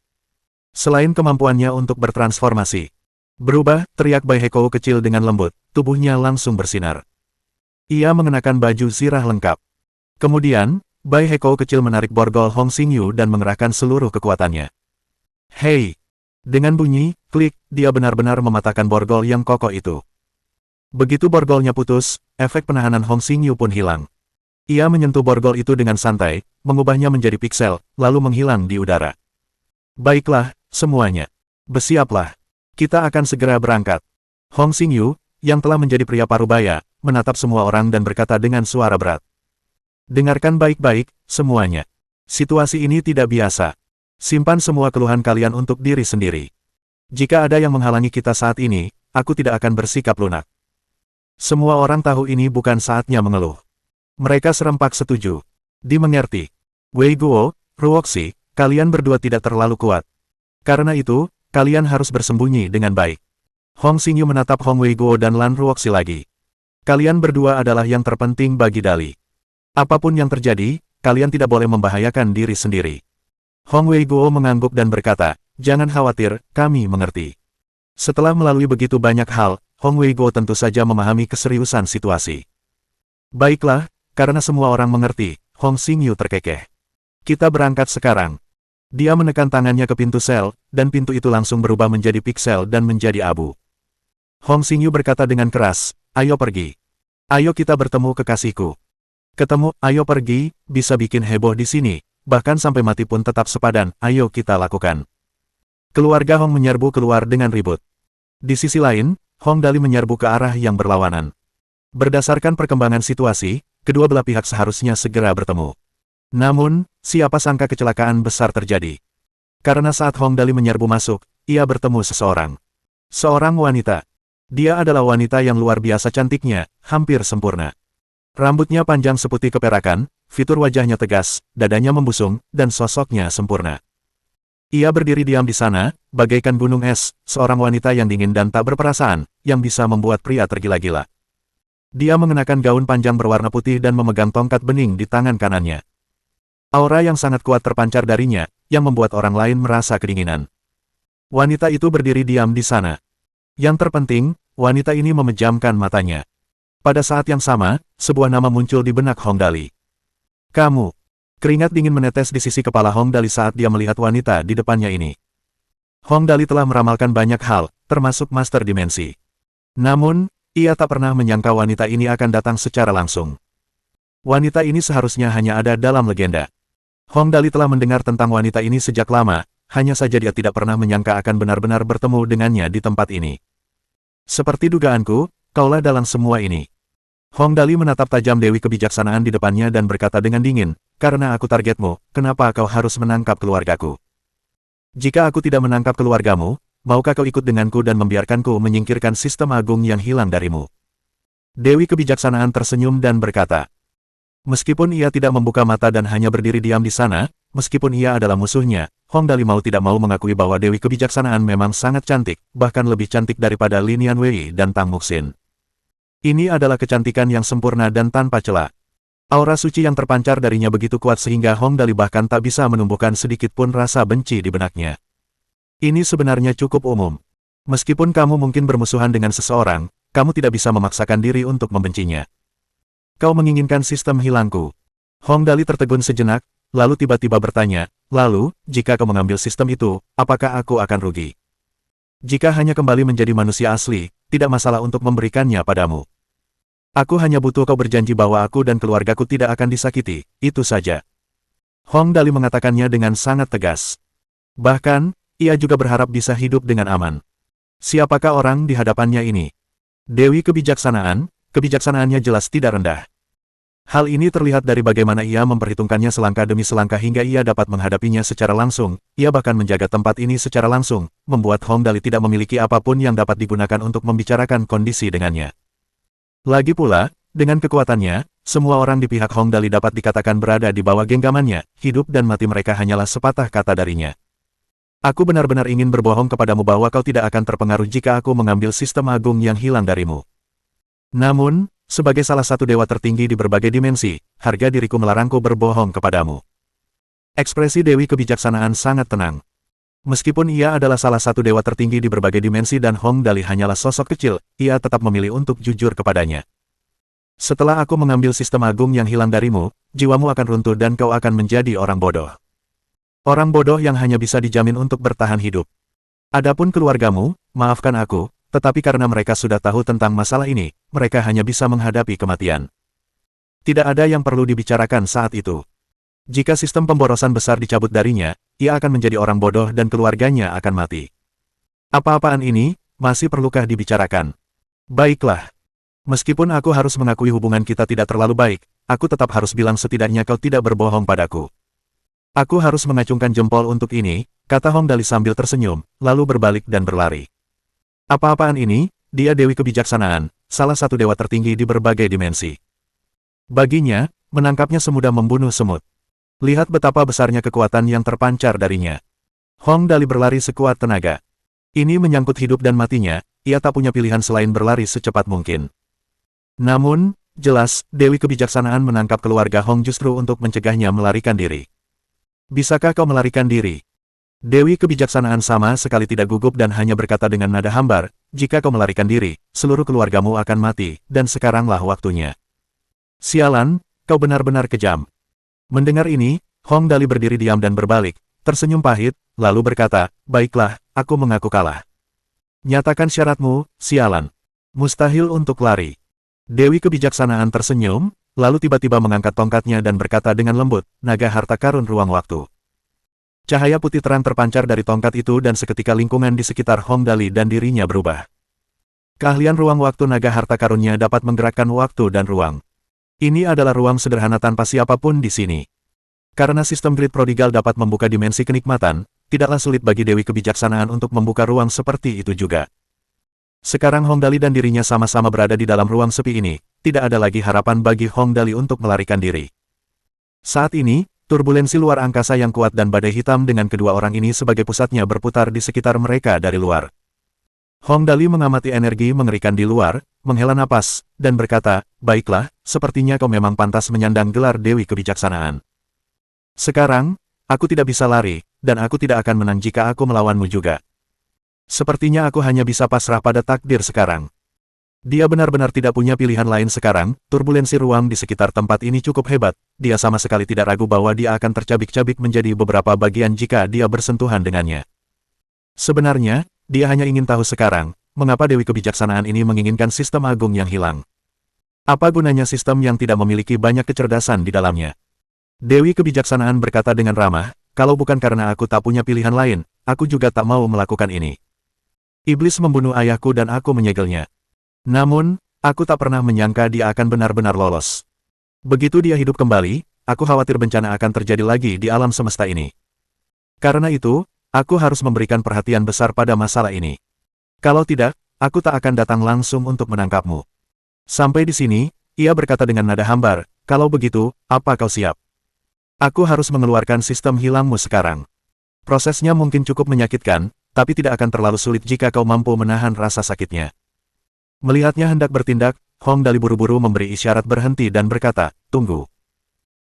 Selain kemampuannya untuk bertransformasi, berubah, teriak Bai Hekou kecil dengan lembut, tubuhnya langsung bersinar. Ia mengenakan baju zirah lengkap. Kemudian, Bai Hekou kecil menarik borgol Hong Xingyu dan mengerahkan seluruh kekuatannya. Hei! Dengan bunyi, klik, dia benar-benar mematahkan borgol yang kokoh itu. Begitu borgolnya putus, efek penahanan Hong Xingyu pun hilang. Ia menyentuh borgol itu dengan santai, mengubahnya menjadi piksel, lalu menghilang di udara. Baiklah, semuanya. Bersiaplah. Kita akan segera berangkat. Hong Xingyu, yang telah menjadi pria parubaya, menatap semua orang dan berkata dengan suara berat. Dengarkan baik-baik, semuanya. Situasi ini tidak biasa. Simpan semua keluhan kalian untuk diri sendiri. Jika ada yang menghalangi kita saat ini, aku tidak akan bersikap lunak. Semua orang tahu ini bukan saatnya mengeluh. Mereka serempak setuju. Dimengerti. Wei Guo, Ruoxi, kalian berdua tidak terlalu kuat. Karena itu, kalian harus bersembunyi dengan baik. Hong Xingyu menatap Hong Wei Guo dan Lan Ruoxi lagi. Kalian berdua adalah yang terpenting bagi Dali. Apapun yang terjadi, kalian tidak boleh membahayakan diri sendiri. Hong Wei Guo mengangguk dan berkata, jangan khawatir, kami mengerti. Setelah melalui begitu banyak hal, Hong Wei Guo tentu saja memahami keseriusan situasi. Baiklah, karena semua orang mengerti, Hong Xingyu terkekeh. Kita berangkat sekarang. Dia menekan tangannya ke pintu sel, dan pintu itu langsung berubah menjadi piksel dan menjadi abu. Hong Xingyu berkata dengan keras, ayo pergi. Ayo kita bertemu kekasihku. Ketemu, ayo pergi, bisa bikin heboh di sini, bahkan sampai mati pun tetap sepadan, ayo kita lakukan. Keluarga Hong menyerbu keluar dengan ribut. Di sisi lain, Hong Dali menyerbu ke arah yang berlawanan. Berdasarkan perkembangan situasi, kedua belah pihak seharusnya segera bertemu. Namun, siapa sangka kecelakaan besar terjadi. Karena saat Hong Dali menyerbu masuk, ia bertemu seseorang. Seorang wanita. Dia adalah wanita yang luar biasa cantiknya, hampir sempurna. Rambutnya panjang seputih keperakan, fitur wajahnya tegas, dadanya membusung, dan sosoknya sempurna. Ia berdiri diam di sana, bagaikan gunung es, seorang wanita yang dingin dan tak berperasaan, yang bisa membuat pria tergila-gila. Dia mengenakan gaun panjang berwarna putih dan memegang tongkat bening di tangan kanannya. Aura yang sangat kuat terpancar darinya, yang membuat orang lain merasa kedinginan. Wanita itu berdiri diam di sana. Yang terpenting, wanita ini memejamkan matanya. Pada saat yang sama, sebuah nama muncul di benak Hong Dali. Kamu. Keringat dingin menetes di sisi kepala Hong Dali saat dia melihat wanita di depannya ini. Hong Dali telah meramalkan banyak hal, termasuk Master Dimensi. Namun, ia tak pernah menyangka wanita ini akan datang secara langsung. Wanita ini seharusnya hanya ada dalam legenda. Hong Dali telah mendengar tentang wanita ini sejak lama, hanya saja dia tidak pernah menyangka akan benar-benar bertemu dengannya di tempat ini. Seperti dugaanku, kaulah dalang semua ini. Hong Dali menatap tajam Dewi Kebijaksanaan di depannya dan berkata dengan dingin, karena aku targetmu, kenapa kau harus menangkap keluargaku? Jika aku tidak menangkap keluargamu, maukah kau ikut denganku dan membiarkanku menyingkirkan sistem agung yang hilang darimu? Dewi Kebijaksanaan tersenyum dan berkata. Meskipun ia tidak membuka mata dan hanya berdiri diam di sana, meskipun ia adalah musuhnya, Hong Dali mau tidak mau mengakui bahwa Dewi Kebijaksanaan memang sangat cantik, bahkan lebih cantik daripada Lin Yanwei dan Tang Muxin. Ini adalah kecantikan yang sempurna dan tanpa celah. Aura suci yang terpancar darinya begitu kuat sehingga Hong Dali bahkan tak bisa menumbuhkan sedikit pun rasa benci di benaknya. Ini sebenarnya cukup umum. Meskipun kamu mungkin bermusuhan dengan seseorang, kamu tidak bisa memaksakan diri untuk membencinya. Kau menginginkan sistem hilangku. Hong Dali tertegun sejenak, lalu tiba-tiba bertanya, lalu, jika kau mengambil sistem itu, apakah aku akan rugi? Jika hanya kembali menjadi manusia asli, tidak masalah untuk memberikannya padamu. Aku hanya butuh kau berjanji bahwa aku dan keluargaku tidak akan disakiti, itu saja. Hong Dali mengatakannya dengan sangat tegas. Bahkan, ia juga berharap bisa hidup dengan aman. Siapakah orang di hadapannya ini? Dewi Kebijaksanaan, kebijaksanaannya jelas tidak rendah. Hal ini terlihat dari bagaimana ia memperhitungkannya selangkah demi selangkah hingga ia dapat menghadapinya secara langsung, ia bahkan menjaga tempat ini secara langsung, membuat Hong Dali tidak memiliki apapun yang dapat digunakan untuk membicarakan kondisi dengannya. Lagi pula, dengan kekuatannya, semua orang di pihak Hong Dali dapat dikatakan berada di bawah genggamannya, hidup dan mati mereka hanyalah sepatah kata darinya. Aku benar-benar ingin berbohong kepadamu bahwa kau tidak akan terpengaruh jika aku mengambil sistem agung yang hilang darimu. Namun, sebagai salah satu dewa tertinggi di berbagai dimensi, harga diriku melarangku berbohong kepadamu. Ekspresi Dewi Kebijaksanaan sangat tenang. Meskipun ia adalah salah satu dewa tertinggi di berbagai dimensi dan Hong Dali hanyalah sosok kecil, ia tetap memilih untuk jujur kepadanya. Setelah aku mengambil sistem agung yang hilang darimu, jiwamu akan runtuh dan kau akan menjadi orang bodoh. Orang bodoh yang hanya bisa dijamin untuk bertahan hidup. Adapun keluargamu, maafkan aku, tetapi karena mereka sudah tahu tentang masalah ini, mereka hanya bisa menghadapi kematian. Tidak ada yang perlu dibicarakan saat itu. Jika sistem pemborosan besar dicabut darinya, ia akan menjadi orang bodoh dan keluarganya akan mati. Apa-apaan ini, masih perlukah dibicarakan? Baiklah. Meskipun aku harus mengakui hubungan kita tidak terlalu baik, aku tetap harus bilang setidaknya kau tidak berbohong padaku. Aku harus mengacungkan jempol untuk ini, kata Hong Dali sambil tersenyum, lalu berbalik dan berlari. Apa-apaan ini, dia Dewi Kebijaksanaan, salah satu dewa tertinggi di berbagai dimensi. Baginya, menangkapnya semudah membunuh semut. Lihat betapa besarnya kekuatan yang terpancar darinya. Hong Dali berlari sekuat tenaga. Ini menyangkut hidup dan matinya, ia tak punya pilihan selain berlari secepat mungkin. Namun, jelas, Dewi Kebijaksanaan menangkap keluarga Hong justru untuk mencegahnya melarikan diri. Bisakah kau melarikan diri? Dewi Kebijaksanaan sama sekali tidak gugup dan hanya berkata dengan nada hambar, jika kau melarikan diri, seluruh keluargamu akan mati, dan sekaranglah waktunya. Sialan, kau benar-benar kejam. Mendengar ini, Hong Dali berdiri diam dan berbalik, tersenyum pahit, lalu berkata, baiklah, aku mengaku kalah. Nyatakan syaratmu, sialan. Mustahil untuk lari. Dewi Kebijaksanaan tersenyum, lalu tiba-tiba mengangkat tongkatnya dan berkata dengan lembut, naga harta karun ruang waktu. Cahaya putih terang terpancar dari tongkat itu dan seketika lingkungan di sekitar Hong Dali dan dirinya berubah. Keahlian ruang waktu naga harta karunnya dapat menggerakkan waktu dan ruang. Ini adalah ruang sederhana tanpa siapapun di sini. Karena sistem grid prodigal dapat membuka dimensi kenikmatan, tidaklah sulit bagi Dewi Kebijaksanaan untuk membuka ruang seperti itu juga. Sekarang Hong Dali dan dirinya sama-sama berada di dalam ruang sepi ini, tidak ada lagi harapan bagi Hong Dali untuk melarikan diri. Saat ini, turbulensi luar angkasa yang kuat dan badai hitam dengan kedua orang ini sebagai pusatnya berputar di sekitar mereka dari luar. Hong Dali mengamati energi mengerikan di luar, menghela napas, dan berkata, "Baiklah, sepertinya kau memang pantas menyandang gelar Dewi Kebijaksanaan. Sekarang, aku tidak bisa lari, dan aku tidak akan menang jika aku melawanmu juga. Sepertinya aku hanya bisa pasrah pada takdir sekarang." Dia benar-benar tidak punya pilihan lain sekarang, turbulensi ruang di sekitar tempat ini cukup hebat, dia sama sekali tidak ragu bahwa dia akan tercabik-cabik menjadi beberapa bagian jika dia bersentuhan dengannya. Sebenarnya, dia hanya ingin tahu sekarang, mengapa Dewi Kebijaksanaan ini menginginkan sistem agung yang hilang. Apa gunanya sistem yang tidak memiliki banyak kecerdasan di dalamnya? Dewi Kebijaksanaan berkata dengan ramah, "Kalau bukan karena aku tak punya pilihan lain, aku juga tak mau melakukan ini. Iblis membunuh ayahku dan aku menyegelnya. Namun, aku tak pernah menyangka dia akan benar-benar lolos. Begitu dia hidup kembali, aku khawatir bencana akan terjadi lagi di alam semesta ini. Karena itu, aku harus memberikan perhatian besar pada masalah ini. Kalau tidak, aku tak akan datang langsung untuk menangkapmu." Sampai di sini, ia berkata dengan nada hambar, "Kalau begitu, apa kau siap? Aku harus mengeluarkan sistem hilangmu sekarang. Prosesnya mungkin cukup menyakitkan, tapi tidak akan terlalu sulit jika kau mampu menahan rasa sakitnya." Melihatnya hendak bertindak, Hong Dali buru-buru memberi isyarat berhenti dan berkata, "Tunggu.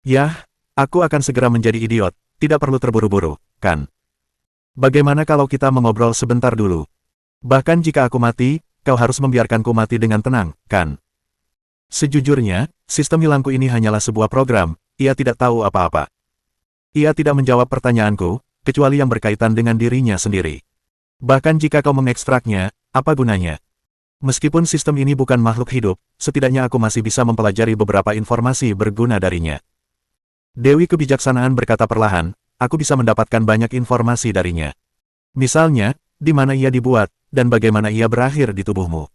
Yah, aku akan segera menjadi idiot, tidak perlu terburu-buru, kan? Bagaimana kalau kita mengobrol sebentar dulu? Bahkan jika aku mati, kau harus membiarkanku mati dengan tenang, kan?" Sejujurnya, sistem hilangku ini hanyalah sebuah program, ia tidak tahu apa-apa. Ia tidak menjawab pertanyaanku, kecuali yang berkaitan dengan dirinya sendiri. Bahkan jika kau mengekstraknya, apa gunanya? Meskipun sistem ini bukan makhluk hidup, setidaknya aku masih bisa mempelajari beberapa informasi berguna darinya. Dewi Kebijaksanaan berkata perlahan, "Aku bisa mendapatkan banyak informasi darinya. Misalnya, di mana ia dibuat, dan bagaimana ia berakhir di tubuhmu.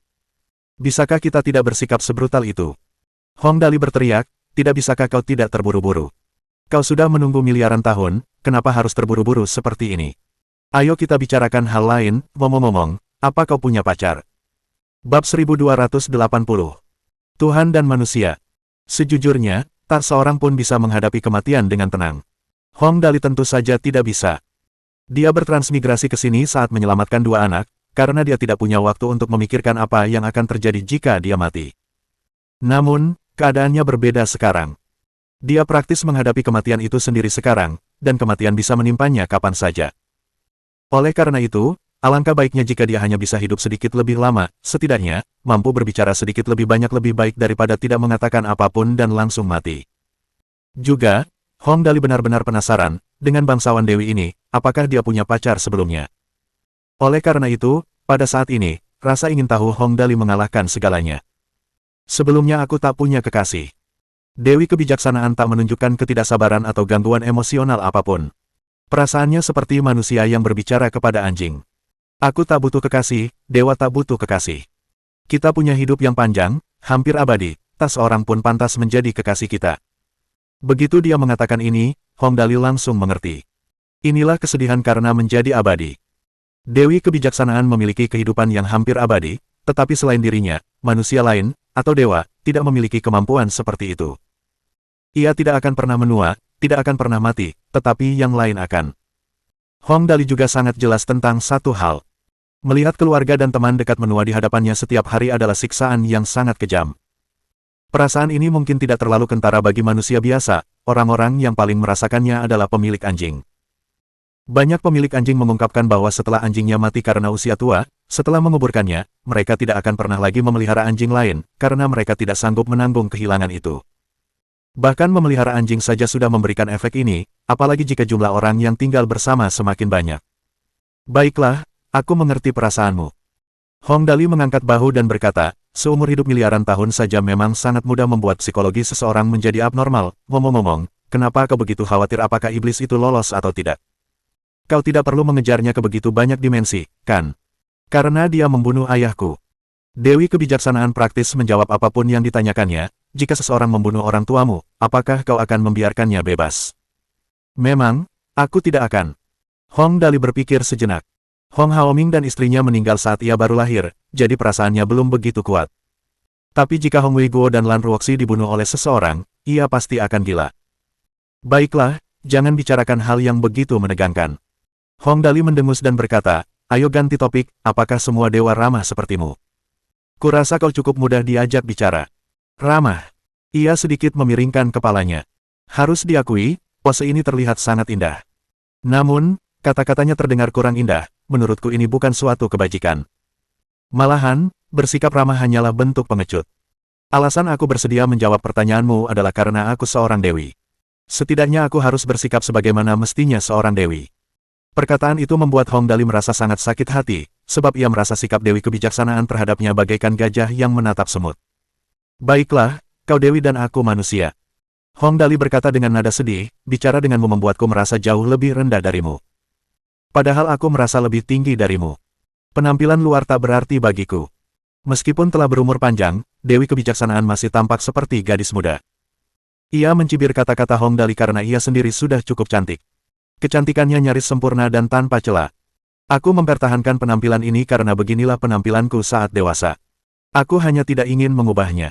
Bisakah kita tidak bersikap sebrutal itu?" Hong Dali berteriak, "Tidak bisakah kau tidak terburu-buru? Kau sudah menunggu miliaran tahun, kenapa harus terburu-buru seperti ini? Ayo kita bicarakan hal lain, ngomong-ngomong, apa kau punya pacar?" Bab 1280. Tuhan dan Manusia. Sejujurnya, tak seorang pun bisa menghadapi kematian dengan tenang. Hong Dali tentu saja tidak bisa. Dia bertransmigrasi ke sini saat menyelamatkan dua anak, karena dia tidak punya waktu untuk memikirkan apa yang akan terjadi jika dia mati. Namun, keadaannya berbeda sekarang. Dia praktis menghadapi kematian itu sendiri sekarang, dan kematian bisa menimpanya kapan saja. Oleh karena itu, alangkah baiknya jika dia hanya bisa hidup sedikit lebih lama, setidaknya, mampu berbicara sedikit lebih banyak lebih baik daripada tidak mengatakan apapun dan langsung mati. Juga, Hong Dali benar-benar penasaran, dengan bangsawan Dewi ini, apakah dia punya pacar sebelumnya. Oleh karena itu, pada saat ini, rasa ingin tahu Hong Dali mengalahkan segalanya. "Sebelumnya aku tak punya kekasih." Dewi Kebijaksanaan tak menunjukkan ketidaksabaran atau gangguan emosional apapun. Perasaannya seperti manusia yang berbicara kepada anjing. "Aku tak butuh kekasih, dewa tak butuh kekasih. Kita punya hidup yang panjang, hampir abadi, tak seorang pun pantas menjadi kekasih kita." Begitu dia mengatakan ini, Hong Dali langsung mengerti. Inilah kesedihan karena menjadi abadi. Dewi Kebijaksanaan memiliki kehidupan yang hampir abadi, tetapi selain dirinya, manusia lain, atau dewa, tidak memiliki kemampuan seperti itu. Ia tidak akan pernah menua, tidak akan pernah mati, tetapi yang lain akan. Hong Dali juga sangat jelas tentang satu hal. Melihat keluarga dan teman dekat menua di hadapannya setiap hari adalah siksaan yang sangat kejam. Perasaan ini mungkin tidak terlalu kentara bagi manusia biasa, orang-orang yang paling merasakannya adalah pemilik anjing. Banyak pemilik anjing mengungkapkan bahwa setelah anjingnya mati karena usia tua, setelah menguburkannya, mereka tidak akan pernah lagi memelihara anjing lain, karena mereka tidak sanggup menanggung kehilangan itu. Bahkan memelihara anjing saja sudah memberikan efek ini, apalagi jika jumlah orang yang tinggal bersama semakin banyak. "Baiklah, aku mengerti perasaanmu." Hong Dali mengangkat bahu dan berkata, "Seumur hidup miliaran tahun saja memang sangat mudah membuat psikologi seseorang menjadi abnormal. Ngomong-ngomong, kenapa kau begitu khawatir apakah iblis itu lolos atau tidak? Kau tidak perlu mengejarnya ke begitu banyak dimensi, kan? Karena dia membunuh ayahku." Dewi Kebijaksanaan praktis menjawab apapun yang ditanyakannya, "Jika seseorang membunuh orang tuamu, apakah kau akan membiarkannya bebas?" "Memang, aku tidak akan." Hong Dali berpikir sejenak. Hong Haoming dan istrinya meninggal saat ia baru lahir, jadi perasaannya belum begitu kuat. Tapi jika Hong Weiguo dan Lan Ruoxi dibunuh oleh seseorang, ia pasti akan gila. "Baiklah, jangan bicarakan hal yang begitu menegangkan." Hong Dali mendengus dan berkata, "Ayo ganti topik, apakah semua dewa ramah sepertimu?" Kurasa kau cukup mudah diajak bicara. Ramah. Ia sedikit memiringkan kepalanya. Harus diakui, pose ini terlihat sangat indah. Namun, kata-katanya terdengar kurang indah, menurutku ini bukan suatu kebajikan. Malahan, bersikap ramah hanyalah bentuk pengecut. Alasan aku bersedia menjawab pertanyaanmu adalah karena aku seorang dewi. Setidaknya aku harus bersikap sebagaimana mestinya seorang dewi. Perkataan itu membuat Hong Dali merasa sangat sakit hati, sebab ia merasa sikap Dewi kebijaksanaan terhadapnya bagaikan gajah yang menatap semut. Baiklah, kau dewi dan aku manusia. Hong Dali berkata dengan nada sedih, bicara denganmu membuatku merasa jauh lebih rendah darimu. Padahal aku merasa lebih tinggi darimu. Penampilan luar tak berarti bagiku. Meskipun telah berumur panjang, Dewi kebijaksanaan masih tampak seperti gadis muda. Ia mencibir kata-kata Hong Dali karena ia sendiri sudah cukup cantik. Kecantikannya nyaris sempurna dan tanpa celah. Aku mempertahankan penampilan ini karena beginilah penampilanku saat dewasa. Aku hanya tidak ingin mengubahnya.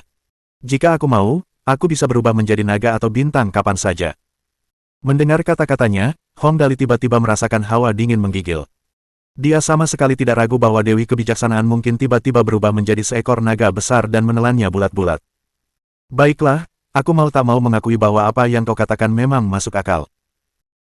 Jika aku mau, aku bisa berubah menjadi naga atau bintang kapan saja. Mendengar kata-katanya, Hong Dali tiba-tiba merasakan hawa dingin menggigil. Dia sama sekali tidak ragu bahwa Dewi kebijaksanaan mungkin tiba-tiba berubah menjadi seekor naga besar dan menelannya bulat-bulat. Baiklah, aku mau tak mau mengakui bahwa apa yang kau katakan memang masuk akal.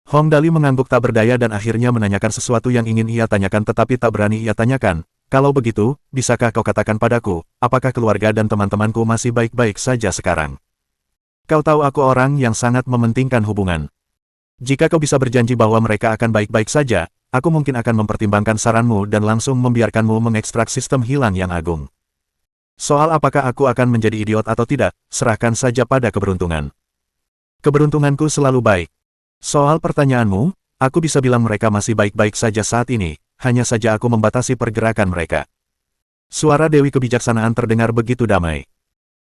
Hong Dali mengangguk tak berdaya dan akhirnya menanyakan sesuatu yang ingin ia tanyakan tetapi tak berani ia tanyakan. Kalau begitu, bisakah kau katakan padaku, apakah keluarga dan teman-temanku masih baik-baik saja sekarang? Kau tahu aku orang yang sangat mementingkan hubungan. Jika kau bisa berjanji bahwa mereka akan baik-baik saja, aku mungkin akan mempertimbangkan saranmu dan langsung membiarkanmu mengekstrak sistem hilang yang agung. Soal apakah aku akan menjadi idiot atau tidak, serahkan saja pada keberuntungan. Keberuntunganku selalu baik. Soal pertanyaanmu, aku bisa bilang mereka masih baik-baik saja saat ini, hanya saja aku membatasi pergerakan mereka. Suara Dewi kebijaksanaan terdengar begitu damai.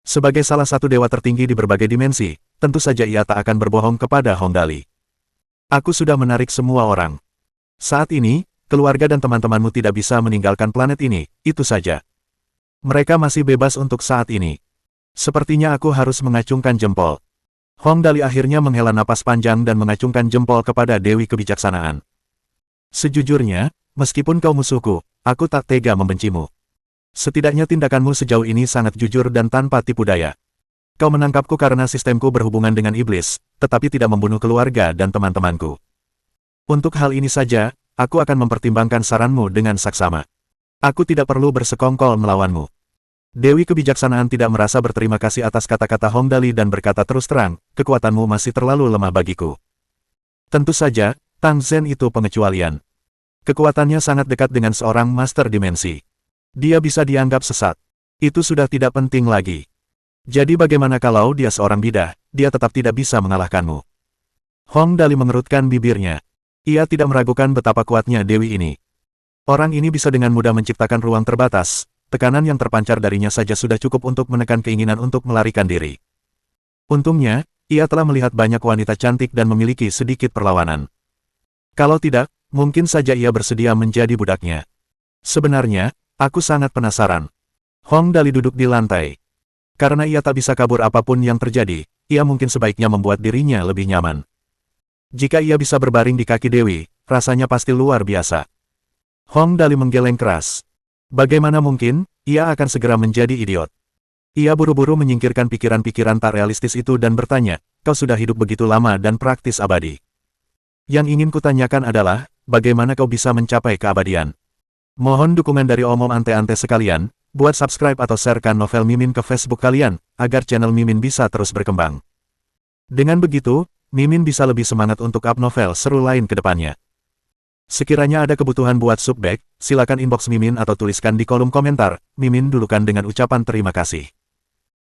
Sebagai salah satu dewa tertinggi di berbagai dimensi, tentu saja ia tak akan berbohong kepada Hong Dali. Aku sudah menarik semua orang. Saat ini, keluarga dan teman-temanmu tidak bisa meninggalkan planet ini, itu saja. Mereka masih bebas untuk saat ini. Sepertinya aku harus mengacungkan jempol. Hong Dali akhirnya menghela napas panjang dan mengacungkan jempol kepada Dewi kebijaksanaan. Sejujurnya, meskipun kau musuhku, aku tak tega membencimu. Setidaknya tindakanmu sejauh ini sangat jujur dan tanpa tipu daya. Kau menangkapku karena sistemku berhubungan dengan iblis, tetapi tidak membunuh keluarga dan teman-temanku. Untuk hal ini saja, aku akan mempertimbangkan saranmu dengan saksama. Aku tidak perlu bersekongkol melawanmu. Dewi kebijaksanaan tidak merasa berterima kasih atas kata-kata Hong Dali dan berkata terus terang, kekuatanmu masih terlalu lemah bagiku. Tentu saja, Tang Zhen itu pengecualian. Kekuatannya sangat dekat dengan seorang master dimensi. Dia bisa dianggap sesat. Itu sudah tidak penting lagi. Jadi bagaimana kalau dia seorang bidah, dia tetap tidak bisa mengalahkanmu. Hong Dali mengerutkan bibirnya. Ia tidak meragukan betapa kuatnya Dewi ini. Orang ini bisa dengan mudah menciptakan ruang terbatas. Tekanan yang terpancar darinya saja sudah cukup untuk menekan keinginan untuk melarikan diri. Untungnya, ia telah melihat banyak wanita cantik dan memiliki sedikit perlawanan. Kalau tidak, mungkin saja ia bersedia menjadi budaknya. Sebenarnya, aku sangat penasaran. Hong Dali duduk di lantai. Karena ia tak bisa kabur apapun yang terjadi, ia mungkin sebaiknya membuat dirinya lebih nyaman. Jika ia bisa berbaring di kaki Dewi, rasanya pasti luar biasa. Hong Dali menggeleng keras. Bagaimana mungkin, ia akan segera menjadi idiot. Ia buru-buru menyingkirkan pikiran-pikiran tak realistis itu dan bertanya, kau sudah hidup begitu lama dan praktis abadi. Yang ingin kutanyakan adalah, bagaimana kau bisa mencapai keabadian? Mohon dukungan dari omom ante-ante sekalian, buat subscribe atau sharekan novel Mimin ke Facebook kalian, agar channel Mimin bisa terus berkembang. Dengan begitu, Mimin bisa lebih semangat untuk up novel seru lain ke depannya. Sekiranya ada kebutuhan buat subback, silakan inbox Mimin atau tuliskan di kolom komentar. Mimin dulukan dengan ucapan terima kasih.